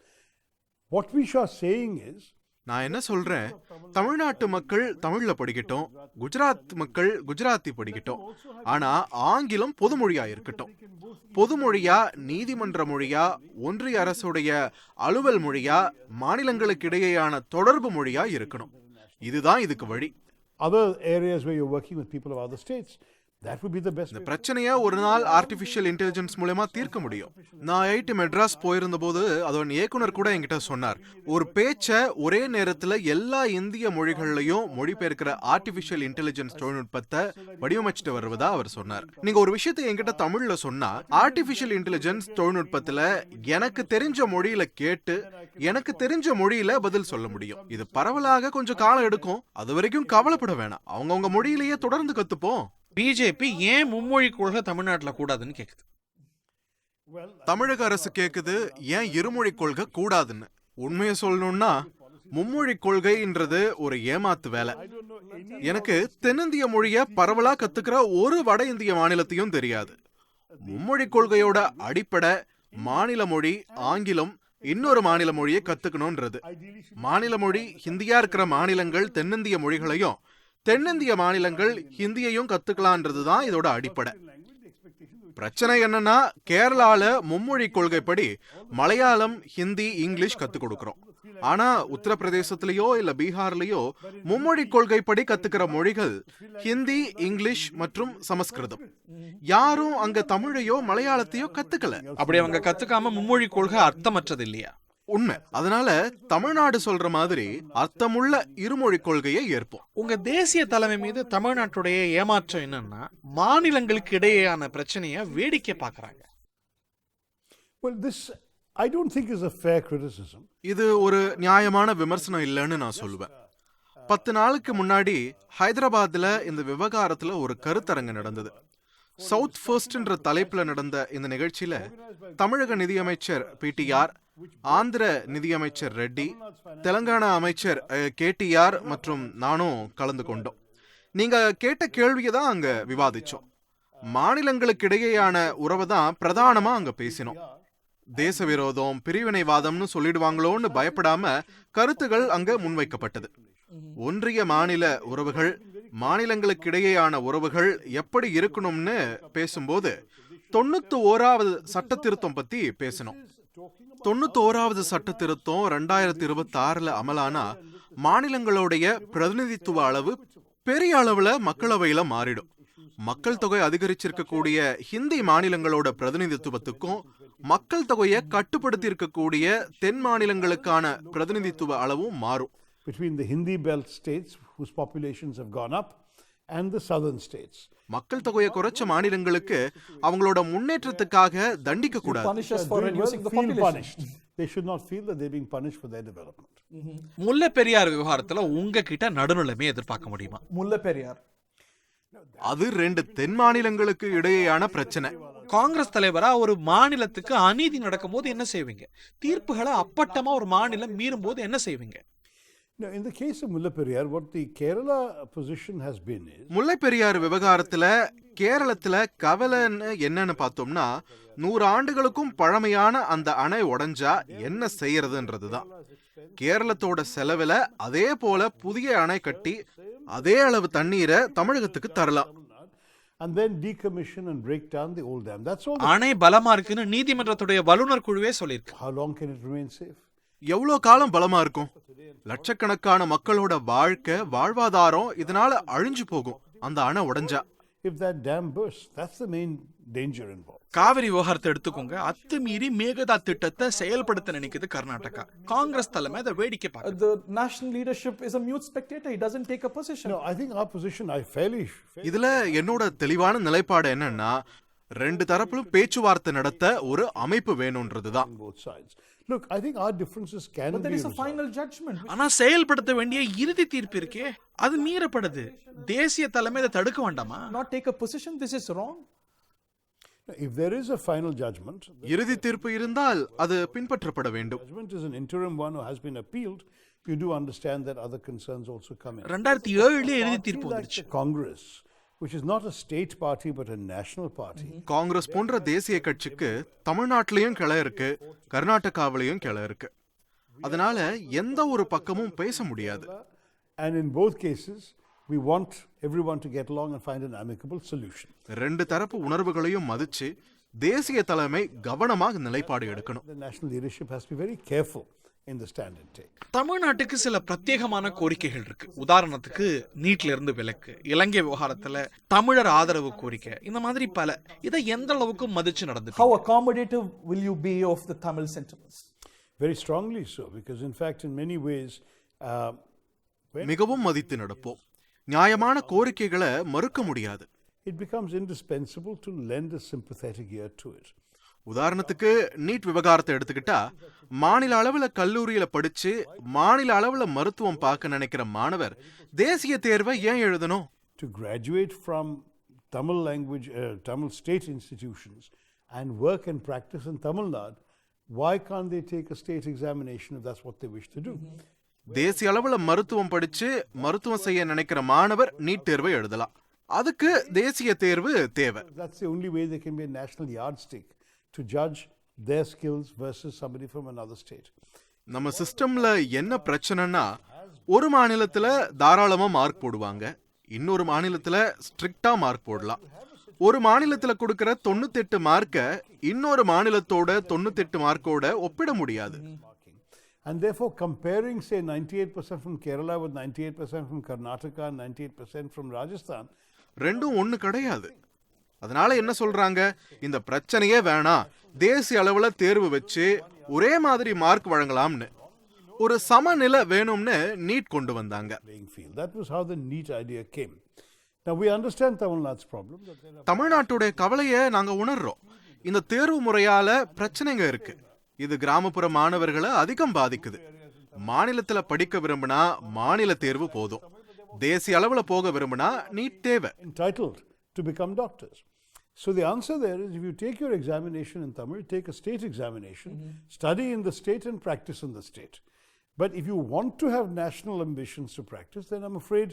What we are saying is, நான் என்ன சொல்றேன், தமிழ்நாட்டு மக்கள் தமிழ்ல படிக்கட்டும், குஜராத் மக்கள் குஜராத்தி படிக்கட்டும், ஆனா ஆங்கிலம் பொதுமொழியா இருக்கட்டும். பொதுமொழியா, நீதிமன்ற மொழியா, ஒன்றிய அரசுடைய அலுவல் மொழியா, மாநிலங்களுக்கு இடையேயான தொடர்பு மொழியா இருக்கணும். இதுதான் இதுக்கு வழி. other areas where you're working with people of other states, that would be the best. இந்த பிரச்சனையை ஒரு நாள் ஆர்டிபிஷியல் இன்டெலிஜென்ஸ் மூலமா தீர்க்க முடியும். நான் ஐஐடி மெட்ராஸ் போயிருந்த போது அதோட இயக்குனர் கூட என்கிட்ட சொன்னார், ஒரு பேச்சை ஒரே நேரத்துல எல்லா இந்திய மொழிகள்லயும் மொழிபெயர்க்கிற ஆர்டிபிஷியல் இன்டெலிஜென்ஸ் தொழில்நுட்பத்தை வடிவமைச்சிட்டு வருவதா அவர் சொன்னார். நீங்க ஒரு விஷயத்தை என்கிட்ட தமிழ்ல சொன்னா ஆர்டிபிஷியல் இன்டெலிஜென்ஸ் தொழில்நுட்பத்துல எனக்கு தெரிஞ்ச மொழியில கேட்டு எனக்கு தெரிஞ்ச மொழியில பதில் சொல்ல முடியும். இது பரவலாக கொஞ்சம் காலம் எடுக்கும். அது வரைக்கும் கவலைப்பட வேணாம். அவங்கவுங்க மொழியிலேயே தொடர்ந்து கத்துப்போம். பிஜேபி ஏன் மும்மொழி கொள்கை தமிழ்நாட்டுல கூடாதுன்னு கேக்குது? தமிழக அரசு கேக்குது ஏன் இருமொழி கொள்கை கூடாதுன்னு. உண்மையை சொல்லணும்னா மும்மொழி கொள்கைன்றது ஒரு ஏமாத்து வேலை. எனக்கு தென்னிந்திய மொழிய பரவலா கத்துக்கிற ஒரு வட இந்திய மாநிலத்தையும் தெரியாது. மும்மொழி கொள்கையோட அடிப்படை மாநில மொழி ஆங்கிலம், இன்னொரு மாநில மொழியை கத்துக்கணும்ன்றது. மாநில மொழி ஹிந்தியா இருக்கிற மாநிலங்கள் தென்னிந்திய மொழிகளையும், தென்னிந்திய மாநிலங்கள் ஹிந்தியையும் கத்துக்கலான்றதுதான் இதோட அடிப்படை. பிரச்சனை என்னன்னா கேரளால மும்மொழி கொள்கைப்படி மலையாளம், ஹிந்தி, இங்கிலீஷ் கத்துக் கொடுக்கிறோம். ஆனா உத்தரப்பிரதேசத்திலேயோ இல்ல பீகார்லயோ மும்மொழி கொள்கைப்படி கத்துக்கிற மொழிகள் ஹிந்தி, இங்கிலீஷ் மற்றும் சமஸ்கிருதம். யாரும் அங்க தமிழையோ மலையாளத்தையோ கத்துக்கல. அப்படி அவங்க கத்துக்காம மும்மொழி கொள்கை அர்த்தமற்றது இல்லையா? உண்மை. அதனால தமிழ்நாடு சொல்ற மாதிரி அர்த்தமுள்ள இருமொழி கொள்கையை ஏற்போம். உங்க தேசிய தலைமை மீது தமிழ்நாட்டுடைய ஏமாற்றம் என்னன்னா மாநிலங்களுக்கு இடையேயான பிரச்சனைய வேடிக்கை பார்க்கறாங்க. Well, this I don't think is a fair criticism. இது ஒரு நியாயமான விமர்சனம் இல்லைன்னு நான் சொல்லுவேன். 10 நாளுக்கு முன்னாடி ஹைதராபாத்ல இந்த விவகாரத்துல ஒரு கருத்தரங்கு நடந்தது. சவுத் ஃபர்ஸ்ட்ன்ற தலைப்புல நடந்த இந்த நிகழ்ச்சியில தமிழக நிதியமைச்சர் பிடிஆர், ஆந்திர நிதியமைச்சர் ரெட்டி, தெலங்கானா அமைச்சர் கேடிஆர் மற்றும் நானும் கலந்து கொண்டோம். நீங்க கேட்ட கேள்வியை தான் அங்க விவாதிச்சோம். மாநிலங்களுக்கு இடையேயான உறவை தான் பிரதானமா அங்க பேசினோம். தேச விரோதம், பிரிவினைவாதம்னு சொல்லிடுவாங்களோன்னு பயப்படாம கருத்துகள் அங்க முன்வைக்கப்பட்டது. ஒன்றிய மாநில உறவுகள், மாநிலங்களுக்கு இடையேயான உறவுகள் எப்படி இருக்கணும்னு பேசும்போது 91வது சட்ட திருத்தம் பத்தி பேசணும். 91வது சட்ட திருத்தம் 2026 அமலானா மாநிலங்களுடைய பிரதிநிதித்துவ அளவு பெரிய அளவுல மக்களவையில மாறிடும். மக்கள் தொகை அதிகரிச்சிருக்கக்கூடிய ஹிந்தி மாநிலங்களோட பிரதிநிதித்துவத்துக்கும் மக்கள் தொகையை கட்டுப்படுத்தி இருக்கக்கூடிய தென் மாநிலங்களுக்கான பிரதிநிதித்துவ அளவும் மாறும். Between the Hindi belt states whose populations have gone up and the southern states. மக்கள் தொகையை குறைச்ச மாநிலங்களுக்கு அவங்களோட முன்னேற்றத்துக்காக தண்டிக்க கூடாது. Punish us for reducing the population. They should not feel that they're being punished for their development. முல்லை பெரியார் விவகாரத்துல உங்ககிட்ட நடுநிலைமை எதிர்பார்க்க முடியுமா? முல்லை பெரியார் அது 2 தென் மாநிலங்களுக்கு இடையேயான பிரச்சனை. காங்கிரஸ் தலைவரா ஒரு மாநிலத்துக்கு அநீதி நடக்கும் போது என்ன செய்வீங்க? தீர்ப்புகளை அப்பட்டமா ஒரு மாநிலம் மீறும் போது என்ன செய்வீங்க? Now, in the case of Mulla Periyar, what the Kerala position has been is... முல்லை பெரியார் விவகாரத்துல கேரளத்துல கவலைன்னு என்னன்னு பார்த்தோம்னா 100 ஆண்டுகளுக்கும் பழமையான அந்த அணை உடைஞ்சா என்ன செய்யறதுன்றதுதான். கேரளத்தோட செலவுல அதே போல புதிய அணை கட்டி அதே அளவு தண்ணீரை தமிழகத்துக்கு தரலாம். And then decommission and break down the old dam. That's all. அணை பலமா இருக்குன்னு நீதிமன்றத்துடைய வல்லுநர் குழுவே சொல்லியிருக்கு. How long can it remain safe? எவ்வளவு காலம் பலமா இருக்கும்? லட்சக்கணக்கான மக்களோட வாழ்வாதாரம் இதனால அழிஞ்சு போகும் அந்த அணை உடைஞ்சா. If that dam bursts, that's the main danger involved. Kaveri விவகாரத்தை எடுத்துக்கோங்க. அத்துமீறி மேகதாது திட்டத்தை செயல்படுத்த நினைக்குது கர்நாடகா. காங்கிரஸ் தலைமை அதை வேடிக்கை பார்க்குது. The national leadership is a mute spectator. He doesn't take a position. No, I think our position, இதுல என்னோட தெளிவான நிலைப்பாடு என்னன்னா 2 தரப்பிலும் பேச்சுவார்த்தை நடத்த ஒரு அமைப்பு வேணும்ன்றதுதான். both sides. Look, I think our differences can But there be is a resolved. final judgment. ஆனா செயல்படுத்த வேண்டிய இறுதி தீர்ப்பு இருக்கே, அது மீறப்படுது. தேசிய தலைமை இதை தடுக்க வேண்டாமா? Not take a position. This is wrong. If there is a final judgment, the இறுதி தீர்ப்பு இருந்தால் அது பின்பற்றப்பட வேண்டும். judgment is an interim one or has been appealed. You do understand that other concerns also come in. 2007 இறுதி தீர்ப்பு Like வந்துருச்சு. the Congress, which is not a state party but a national party, Congress போன்ற தேசிய கட்சிக்கு தமிழ்நாட்டிலையும் கிளை இருக்கு, கர்நாடகாவிலையும் கிளை இருக்கு. அதனால எந்த ஒரு பக்கமும் பேச முடியாது. and in both cases, we want everyone to get along and find an amicable solution. 2 தரப்பு உணர்வுகளையும் மதிச்சு தேசிய தலைமை கவனமாக நிலைப்பாடு எடுக்கணும். The national leadership has to be very careful in the stand and take. தமிழ்நாட்டுக்கு சில பிரத்யேகமான கோரிக்கைகள் இருக்கு. உதாரணத்துக்கு நீட்ல இருந்து விலக்கு, இலங்கை விவகாரத்துல தமிழர் ஆதரவு கோரிக்கை, இந்த மாதிரி பல. இதை எந்த அளவுக்கு மதிச்சு நடந்து How accommodative will you be of the Tamil sentiments? Very strongly so, because in fact, in many ways, மிகவும் மதித்து நடப்போம். நியாயமான கோரிக்கைகளை மறுக்க முடியாது. it becomes indispensable to lend a sympathetic ear to it. உதாரணத்துக்கு நீட் விவகாரத்தை எடுத்துக்கிட்டா மாநில அளவுல கல்லூரியில படிச்சு மாநில அளவுல மருத்துவம் பார்க்க நினைக்கிற மாணவர் தேசிய தேர்வை ஏன் எழுதணும்? To graduate from Tamil language, Tamil state institutions and work and practice in Tamil Nadu, why can't they take a state examination if that's what they wish to do? தேசிய அளவுல மருத்துவம் படிச்சு மருத்துவம் செய்ய நினைக்கிற மாணவர் நீட் தேர்வை எழுதலாம். அதுக்கு தேசிய தேர்வு தேவை. That's the only way there can be a national yardstick to judge their skills versus somebody from another state. நம்ம சிஸ்டம்ல என்ன பிரச்சனைனா ஒரு மாநிலத்துல தாராளமா மார்க் போடுவாங்க, இன்னொரு மாநிலத்துல ஸ்ட்ரிக்டா மார்க் போடலாம். ஒரு மாநிலத்துல கொடுக்கிற 98 மார்க்க இன்னொரு மாநிலத்தோட 98 மார்க்கோட ஒப்பிட முடியாது. And therefore, comparing, say, 98% from Kerala with 98% from Karnataka and 98% from Rajasthan, ரெண்டும் ஒண்ணு கிடையாது. அதனால என்ன சொல்றாங்க, இந்த பிரச்சனையே வேணாம், தேசிய அளவுல தேர்வு வச்சு ஒரே மாதிரி மார்க் வழங்கலாம்னு, ஒரு சமநிலை வேணும்னு நீட் கொண்டு வந்தாங்க. that was how the NEET idea came. Now we understand Tamil Nadu's problem. தமிழ்நாட்டுடைய கவலையை நாங்க உணர்றோம். இந்த தேர்வு முறையால பிரச்சனைங்க இருக்கு. இது கிராமப்புற மாணவர்களை அதிகம் பாதிக்குது. மாநிலத்துல படிக்க விரும்பினா மாநில தேர்வு போதும், தேசிய அளவுல போக விரும்பினா நீட் தேவை. Entitled to become doctors. So the answer there is, if you take your examination in Tamil, take a state examination, study in the state and practice in the state. But if you want to have national ambitions to practice, then I'm afraid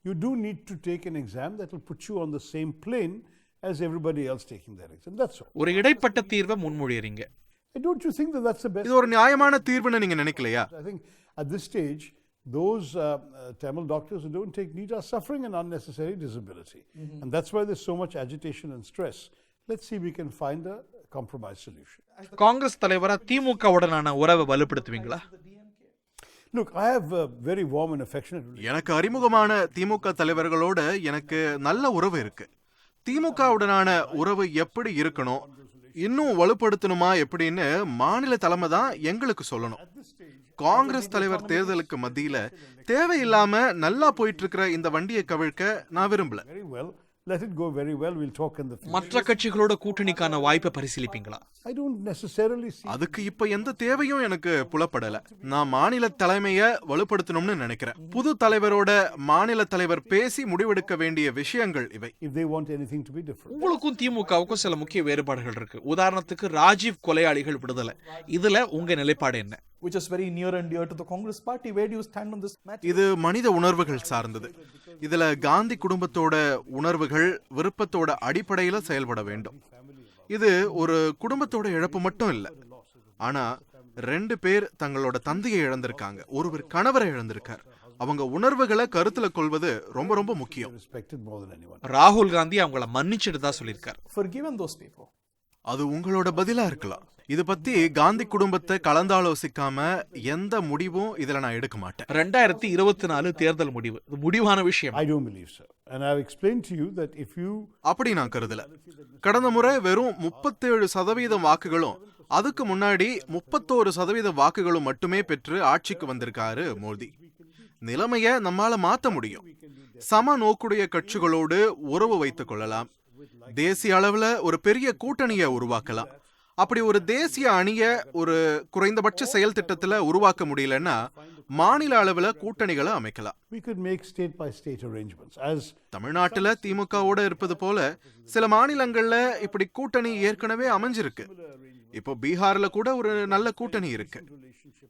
you do need to take an exam that will put you on the same plane as everybody else taking that exam. That's all. ஒரு இடைப்பட்ட தீர்வை முன்மொழியறீங்க. Don't you think that that's the best? இது ஒரு நியாயமான தீர்வுன்னு நீங்க நினைக்கலையா? I think at this stage, those Tamil doctors who don't take NEET are suffering an unnecessary disability. And that's why there's so much agitation and stress. Let's see if we can find a compromise solution. Congress தலைவரா திமுகவுடனான உறவை வலுப்படுத்துவீங்களா? Look, I have a very warm and affectionate relationship. எனக்கு அறிமுகமான திமுக தலைவர்களோட எனக்கு நல்ல உறவு இருக்கு. திமுகவுடனான உறவு எப்படி இருக்கணும், இன்னும் வலுப்படுத்தணுமா எப்படின்னு மாநில தலைமை தான் எங்களுக்கு சொல்லணும். காங்கிரஸ் தலைவர் தேர்தலுக்கு மத்தியில தேவையில்லாம நல்லா போயிட்டு இருக்கிற இந்த வண்டியை கவிழ்க்க நான் விரும்பல. Very well. Let it go very well. We'll talk in the future. மற்ற கட்சிகளோட கூட்டணிக்கான வாய்ப்பை பரிசீலிப்பீங்களா? I don't necessarily see. அதுக்கு இப்ப எந்த தேவையும் எனக்கு புலப்படல. நான் மாநில தலைமையை வலுப்படுத்தணும்னு நினைக்கிறேன். புது தலைவரோட மாநில தலைவர் பேசி முடிவெடுக்க வேண்டிய விஷயங்கள் இவை. If they want anything to be different. உங்களுக்கும் திமுகவுக்கும் சில முக்கிய வேறுபாடுகள் இருக்கு. உதாரணத்துக்கு ராஜீவ் கொலையாளிகள் விடுதலை. இதுல உங்க நிலைப்பாடு என்ன? Which is very near and dear to the Congress party. Where do you stand on this matter? இது மனித உணர்வுகள் சார்ந்தது. இதுல காந்தி குடும்பத்தோட உணர்வுகள் விருப்பத்தோட அடிப்படையில செயல்பட வேண்டும். இது ஒரு குடும்பத்தோட இழப்பு மட்டும் இல்ல. ஆனா 2 பேர் தங்களோட தந்தையை இழந்திருக்காங்க, ஒருவர் கணவரை இழந்திருக்கார். அவங்க உணர்வுகளை கருத்துல கொள்வது ரொம்ப ரொம்ப முக்கியம். Respected more than anyone. ராகுல் காந்தி அவங்கள மன்னிச்சிட்டு தான் சொல்லியிருக்காரு. Forgiven those people. அது உங்களோட பதிலா இருக்கலாம். இது பத்தி காந்தி குடும்பத்தை கலந்தாலோசிக்காம எந்த முடிவும் இதுல நான் எடுக்க மாட்டேன். 2024 தேர்தல் முடிவு இது முடிவான விஷயம். I don't believe so. And I've explained to you that if you அப்படி நான் கருதல. கடந்த முறை வெறும் 37% வாக்குகளும் அதுக்கு முன்னாடி 31% வாக்குகளும் மட்டுமே பெற்று ஆட்சிக்கு வந்திருக்காரு மோடி. நிலைமைய நம்மால மாத்த முடியும். சம நோக்குடைய கட்சிகளோடு உறவு வைத்துக் கொள்ளலாம். தேசிய அளவுல ஒரு பெரிய கூட்டணியை உருவாக்கலாம். அப்படி ஒரு தேசிய அணிய ஒரு குறைந்தபட்ச செயல் திட்டத்துல உருவாக்க முடியலன்னா மாநில அளவுல கூட்டணிகளை அமைக்கலாம். we could make state by state arrangements. As தமிழ்நாட்டுல திமுகவோட இருப்பது போல சில மாநிலங்கள்ல இப்படி கூட்டணி ஏற்கனவே அமைஞ்சிருக்கு. இப்போ பீகார்ல கூட ஒரு நல்ல கூட்டணி இருக்கு.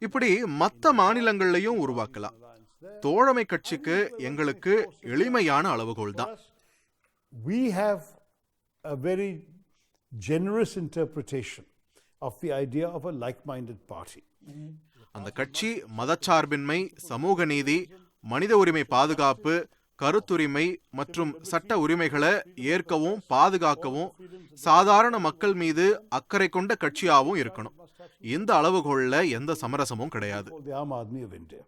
இப்படி மத்த மாநிலங்கள்லயும் உருவாக்கலாம். தோழமை கட்சிக்கு எங்களுக்கு எளிமையான அளவுகோல் தான். we have a very generous interpretation of the idea of a like-minded party. அந்த கட்சி மதச்சார்பின்மை, சமூக நீதி, மனித உரிமை பாதுகாப்பு, கருத்துரிமை மற்றும் சட்ட உரிமைகளை ஏற்கவும் பாதுகாக்கவும் சாதாரண மக்கள் மீது அக்கறை கொண்ட கட்சியாகவும் இருக்கணும். இந்த அளவுகோல்ல எந்த சமரசமும் கிடையாது. The Aam Aadmi of India.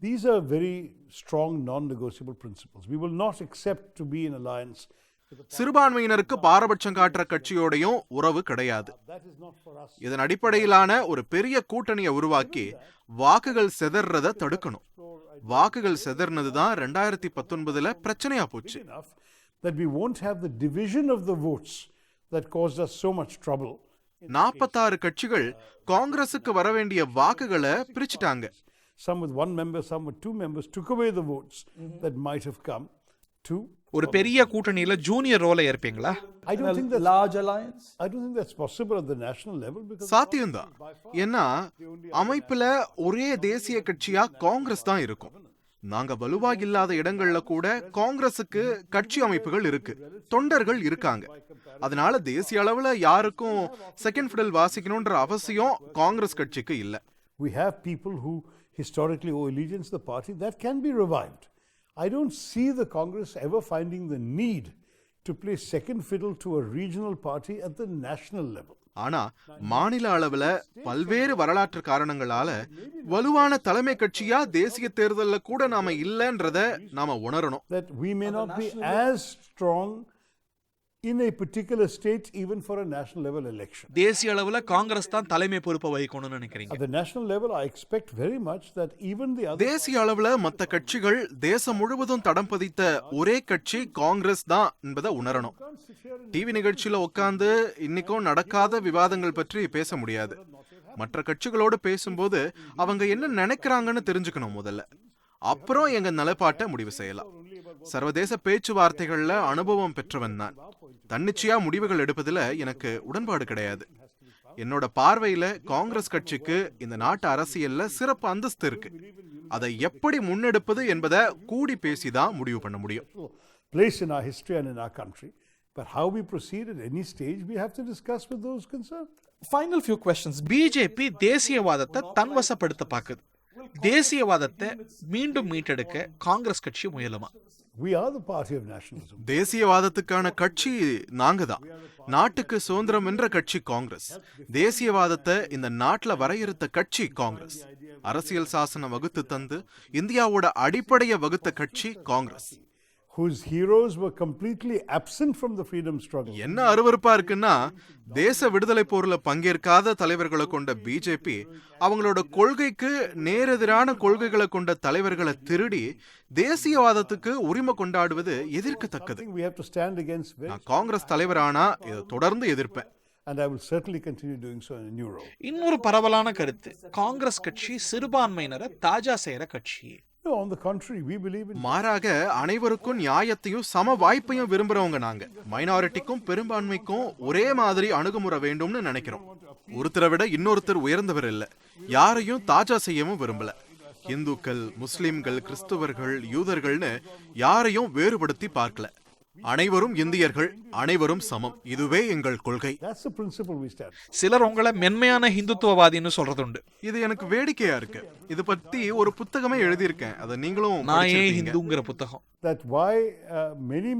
These are very strong non-negotiable principles. We will not accept to be in alliance. சிறுபான்மையினருக்கு பாரபட்சம் காட்டுற கட்சியோடையும் உறவு கிடையாது. இதன் அடிப்படையிலான ஒரு பெரிய கூட்டணியை உருவாக்கி வாக்குகள் செதறத தடுக்கணும். வாக்குகள் செதறினதுதான் 2019 பிரச்சனையா போச்சு. That we won't have the division of the votes that caused us so much trouble. 46 கட்சிகள் காங்கிரசுக்கு வர வேண்டிய வாக்குகளை பிரிச்சுட்டாங்க. Some with 1 member, some with 2 members took away the votes that might have come to. ஒரு பெரிய கூட்டணியில ஜூனியர் ரோலை ஏற்பீங்களா? I don't think that large alliance. I don't think that's possible at the national level because சாத்தியம்தான். ஏன்னா அமைப்புல ஒரே தேசிய கட்சியா காங்கிரஸ் தான் இருக்கும். நாங்க வலுவா இல்லாத இடங்கள்ல கூட காங்கிரசுக்கு கட்சி அமைப்புகள் இருக்கு, தொண்டர்கள் இருக்காங்க. அதனால தேசிய அளவுல யாருக்கும் செகண்ட் ஃபிடல் வாசிக்கணும்ன்ற அவசியம் காங்கிரஸ் கட்சிக்கு இல்ல. we have people who historically owe allegiance to the party that can be revived. I don't see the Congress ever finding the need to play second fiddle to a regional party at the national level. ஆனா மாநில அளவுல பல்வேறு வரலாற்று காரணங்களால வலுவான தலைமை கட்சியா தேசிய தேர்தல்ல கூட நாம இல்லன்றத நாம உணரணும். That we may not be as strong in a particular state even for a national level election. தேசிய அளவுல காங்கிரஸ் தான் தலைமை பொறுப்பை வகிக்கணும்னு நினைக்கிறீங்க? At the national level I expect very much that even the other தேசிய அளவுல மத்த கட்சிகள் தேசம் முழுவதும் தடம் பதித்த ஒரே கட்சி காங்கிரஸ் தான் என்பதை உணரணும். டிவி நிகழ்ச்சியில உட்கார்ந்து இன்னைக்கும் நடக்காத விவாதங்கள் பற்றி பேச முடியாது. மற்ற கட்சிகளோடு பேசும்போது அவங்க என்ன நினைக்கிறாங்கன்னு தெரிஞ்சுக்கணும் முதல்ல. அப்புறம் எங்க நிலைப்பாட்டை முடிவு செய்யலாம். சர்வதேச பேச்சுவார்த்தைகள்ல அனுபவம் பெற்றவன் நான். தன்னிச்சையா முடிவுகள் எடுப்பதில் எனக்கு உடன்பாடு கிடையாது. என்னோட பார்வையில காங்கிரஸ் கட்சிக்கு இந்த நாட்டு அரசியல்ல சிறப்பு அந்தஸ்து இருக்கு. அதை எப்படி முன்னெடுப்பது என்பதை கூடி பேசிதான் முடிவு பண்ண முடியும். Place in our history and in our country, but how we proceed at any stage we have to discuss with those concerned. Final few questions. BJP தேசியவாதத்தை தன்வசப்படுத்த பார்க்குது. தேசியவாதத்தை மீண்டும் மீட்டெடுக்க காங்கிரஸ் கட்சி முயலுமா? We are the party of nationalism. தேசியவாதத்துக்கான கட்சி நாங்க தான். நாட்டுக்கு சுதந்திரம் வென்ற கட்சி காங்கிரஸ். தேசியவாதத்தை இந்த நாட்டுல வரையறுத்த கட்சி காங்கிரஸ். அரசியல் சாசனம் வகுத்து தந்து இந்தியாவோட அடிப்படையை வகுத்த கட்சி Congress. Whose heroes were completely absent from the freedom struggle. என்ன அருவருப்பா இருக்குன்னா, தேச விடுதலை போர்ல பங்கேற்காத தலைவர்களை கொண்ட பிஜேபி அவங்களோட கொள்கைக்கு நேரெதிரான கொள்கைகளை கொண்ட தலைவர்களை திருடி தேசியவாதத்துக்கு உரிமை கொண்டாடுவது எதிர்க்கத்தக்கது. We have to stand against. நான் காங்கிரஸ் தலைவரானா இதை தொடர்ந்து எதிர்ப்பேன். And I will certainly continue doing so in a new role. இன்னொரு பரவலான கருத்து, காங்கிரஸ் கட்சி சிறுபான்மையினரை தாஜா செய்யற கட்சி. No, on the contrary, we believe in. மாறாக அனைவருக்கும் நியாயத்தையும் சம வாய்ப்பையும் விரும்புறவங்க நாங்க. மைனாரிட்டிக்கும் பெரும்பான்மைக்கும் ஒரே மாதிரி அணுகுமுறை வேண்டும்னு நினைக்கிறோம். ஒருத்தரை விட இன்னொருத்தர் உயர்ந்தவர் இல்ல. யாரையும் தாஜா செய்யவும் விரும்பல. இந்துக்கள், முஸ்லிம்கள், கிறிஸ்துவர்கள், யூதர்கள்னு யாரையும் வேறுபடுத்தி பார்க்கல. அனைவரும் இந்தியர்கள், அனைவரும் சமம். இதுவே எங்கள் கொள்கை. That's the principle we stand. சிலர் உங்களை மென்மையான ஹிந்துத்துவவாதின்னு சொல்றதுண்டு. இது எனக்கு வேடிக்கையா இருக்கு. இது பத்தி ஒரு புத்தகமே எழுதியிருக்கேன். அதை நீங்களும் நான் ஏன் படிச்சிருப்பீங்க. ஹிந்துங்கிற புத்தகம். That why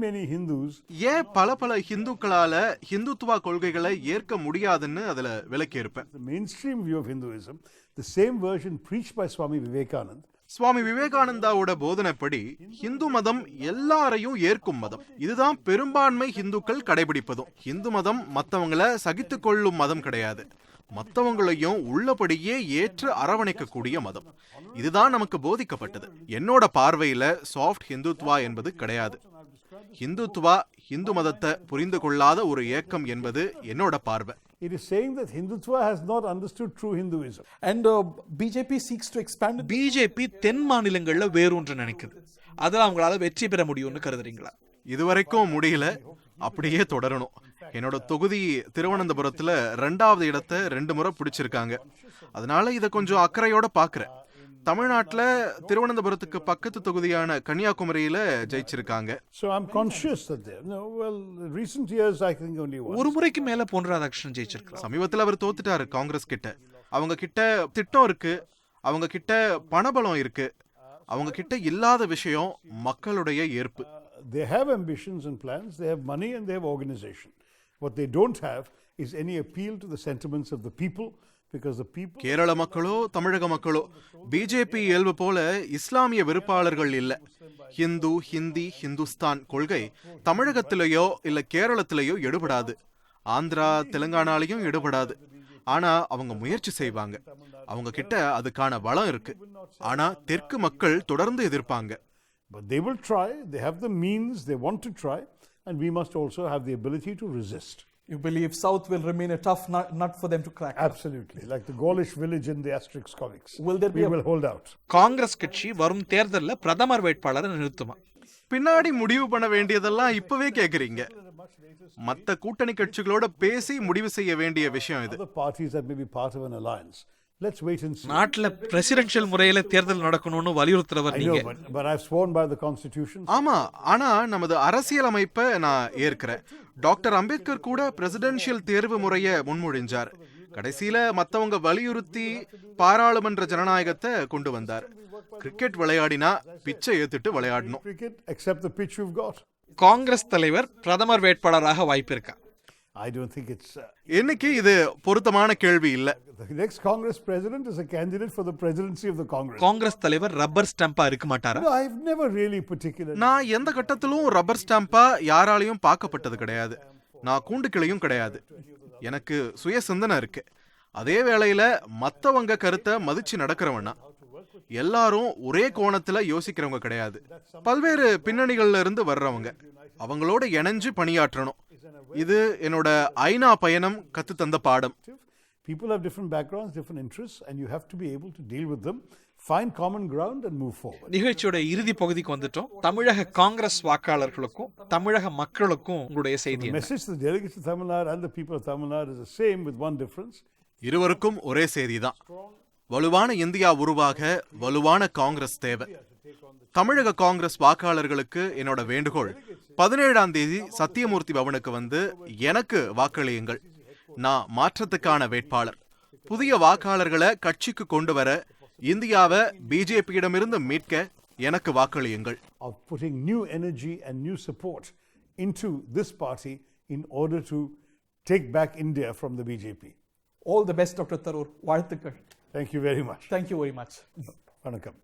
many Hindus. ஏன் பல ஹிந்துக்களால ஹிந்துத்துவ கொள்கைகளை ஏற்க முடியாதுன்னு அதுல விளக்கி இருப்பேன். The mainstream view of Hinduism, the same version preached by Swami Vivekananda. சுவாமி விவேகானந்தாவோட போதனைப்படி ஹிந்து மதம் எல்லாரையும் ஏற்கும் மதம். இதுதான் பெரும்பான்மை ஹிந்துக்கள் கடைபிடிப்பதும். ஹிந்து மதம் மத்தவங்களை சகித்து கொள்ளும் மதம் கிடையாது. மத்தவங்களையும் உள்ளபடியே ஏற்று அரவணைக்கக்கூடிய மதம். இதுதான் நமக்கு போதிக்கப்பட்டது. என்னோட பார்வையில சாஃப்ட் ஹிந்துத்வா என்பது கிடையாது. ஹிந்துத்வா ஹிந்து மதத்தை புரிந்து கொள்ளாத ஒரு இயக்கம் என்பது என்னோட பார்வை. It is saying that Hindutva has not understood true Hinduism. And BJP seeks to expand. BJP தென் மாநிலங்கள்ல வேரூன்று நினைக்குது. அதில் அவங்களால வெற்றி பெற முடியும்னு கருதுறீங்களா? இதுவரைக்கும் முடியல, அப்படியே தொடரணும். என்னோட தொகுதி திருவனந்தபுரத்துல 2வது இடத்தை 2 முறை பிடிச்சிருக்காங்க. அதனால இதை கொஞ்சம் அக்கறையோட பாக்குறேன். தமிழ்நாட்டுல திருவனந்தபுரத்துக்கு பக்கத்து தொகுதியான கன்னியாகுமரியில ஜெயிச்சிருக்காங்க. So I'm conscious that there. No, well, recent years I think only one. ஒரு முறைக்கு மேல பொன் ராதாகிருஷ்ணன் ஜெயிச்சிருக்காரு. சமீபத்தில் அவர் தோத்துட்டாரு காங்கிரஸ் கிட்ட. அவங்க கிட்ட திட்டம் இருக்கு, அவங்க கிட்ட பணபலம் இருக்கு. அவங்க கிட்ட இல்லாத விஷயம் மக்களுடைய ஏற்பு. They have ambitions and plans, they have money and they have organization. What they don't have is any appeal to the sentiments of the people. Kerala மக்களோ தமிழக மக்களோ பிஜேபி இயல்பு போல இஸ்லாமிய வெறுப்பாளர்கள் இல்ல. ஹிந்து, ஹிந்தி, ஹிந்துஸ்தான் கொள்கை தமிழகத்திலேயோ இல்ல கேரளத்திலேயோ எடுபடாது. ஆந்திரா, தெலுங்கானாலையும் எடுபடாது. ஆனா அவங்க முயற்சி செய்வாங்க. அவங்க கிட்ட அதுக்கான வளம் இருக்கு. ஆனா தெற்கு மக்கள் தொடர்ந்து எதிர்ப்பாங்க. But they will try, they have the means, they want to try, and we must also have the ability to resist. You believe South will remain a tough nut for them to crack? Absolutely, like the Gaulish village in the Asterix comics. We will hold out. Congress கட்சி வரும் தேர்தல்ல பிரதமர் வேட்பாளரை நிறுத்துமா? பின்னாடி முடிவு பண்ண வேண்டியதெல்லாம் இப்பவே கேக்குறீங்க. மத்த கூட்டணி கட்சிகளோட பேசி முடிவு செய்ய வேண்டிய விஷயம் இது. Other parties that may be part of an alliance. Let's wait and see. நாட்டுல பிரசிடென்ஷியல் முறையில தேர்தல் நடக்கணும்னு வலியுறுத்துறவர் நீங்க. I know, but I've sworn by the constitution. ஆமா, ஆனா நமது அரசியலமைப்பை நான் ஏற்கிறேன். டாக்டர் அம்பேத்கர் கூட பிரசிடென்ஷியல் தேர்வு முறையை முன்மொழிஞ்சார். கடைசியில மத்தவங்க வலியுறுத்தி பாராளுமன்ற ஜனநாயகத்தை கொண்டு வந்தார். கிரிக்கெட் விளையாடினா பிச்சை ஏத்துட்டு விளையாடணும். Cricket, accept the pitch you've got. Congress தலைவர் பிரதமர் வேட்பாளராக வாய்ப்பு இருக்கா? I don't think it's. இன்னைக்கு இது பொருத்தமான கேள்வி இல்ல. The next Congress president is a candidate for the presidency of the Congress. Congress தலைவர் ரப்பர் ஸ்டாம்பா இருக்க மாட்டாரா? No, I've never really particularly. நான் எந்த கட்டத்திலும் ரப்பர் ஸ்டாம்பா யாராலையும் பார்க்கப்பட்டது கிடையாது. நான் கூண்டு கிளையும் கிடையாது. எனக்கு சுய சிந்தனை இருக்கு. அதே வேளையில மத்தவங்க கருத்தை மதிச்சு நடக்கிறவனா. எல்லாரும் ஒரே கோணத்துல யோசிக்கிறவங்க கிடையாது. பல்வேறு பின்னணிகள்ல இருந்து வர்றவங்க. அவங்களோட இணைஞ்சு பணியாற்றணும். இது என்னோட ஐநா பயணம் கத்து தந்த பாடம். People have different backgrounds, different interests, and you have to be able to deal with them find common ground and move forward. நிகழ்ச்சியோட இறுதி பகுதிக்கு வந்துட்டோம். தமிழக காங்கிரஸ் வாக்காளர்களுக்கும் தமிழக மக்களுக்கும் உங்களுடைய செய்தி The என்ன? message to the delegates of Tamil Nadu and the people of Tamil Nadu is the same with one difference. இருவருக்கும் ஒரே செய்திதான். வலுவான இந்தியா உருவாக வலுவான காங்கிரஸ் தேவை. தமிழக காங்கிரஸ் வாக்காளர்களுக்கு என்னோட வேண்டுகோள், 17ஆம் தேதி சத்தியமூர்த்தி பவனுக்கு வந்து எனக்கு வாக்களியுங்கள். நான் மாற்றத்துக்கான வேட்பாளர். புதிய வாக்காளர்களை கட்சிக்கு கொண்டு வர, இந்தியாவை பிஜேபியிடமிருந்து மீட்க எனக்கு வாக்களியுங்கள். Of putting new energy and new support into this party in order to take back India from the BJP. All the best, Dr. Tharoor. வாழ்த்துக்கள். Thank you very much. Thank you very much. Vanakkam.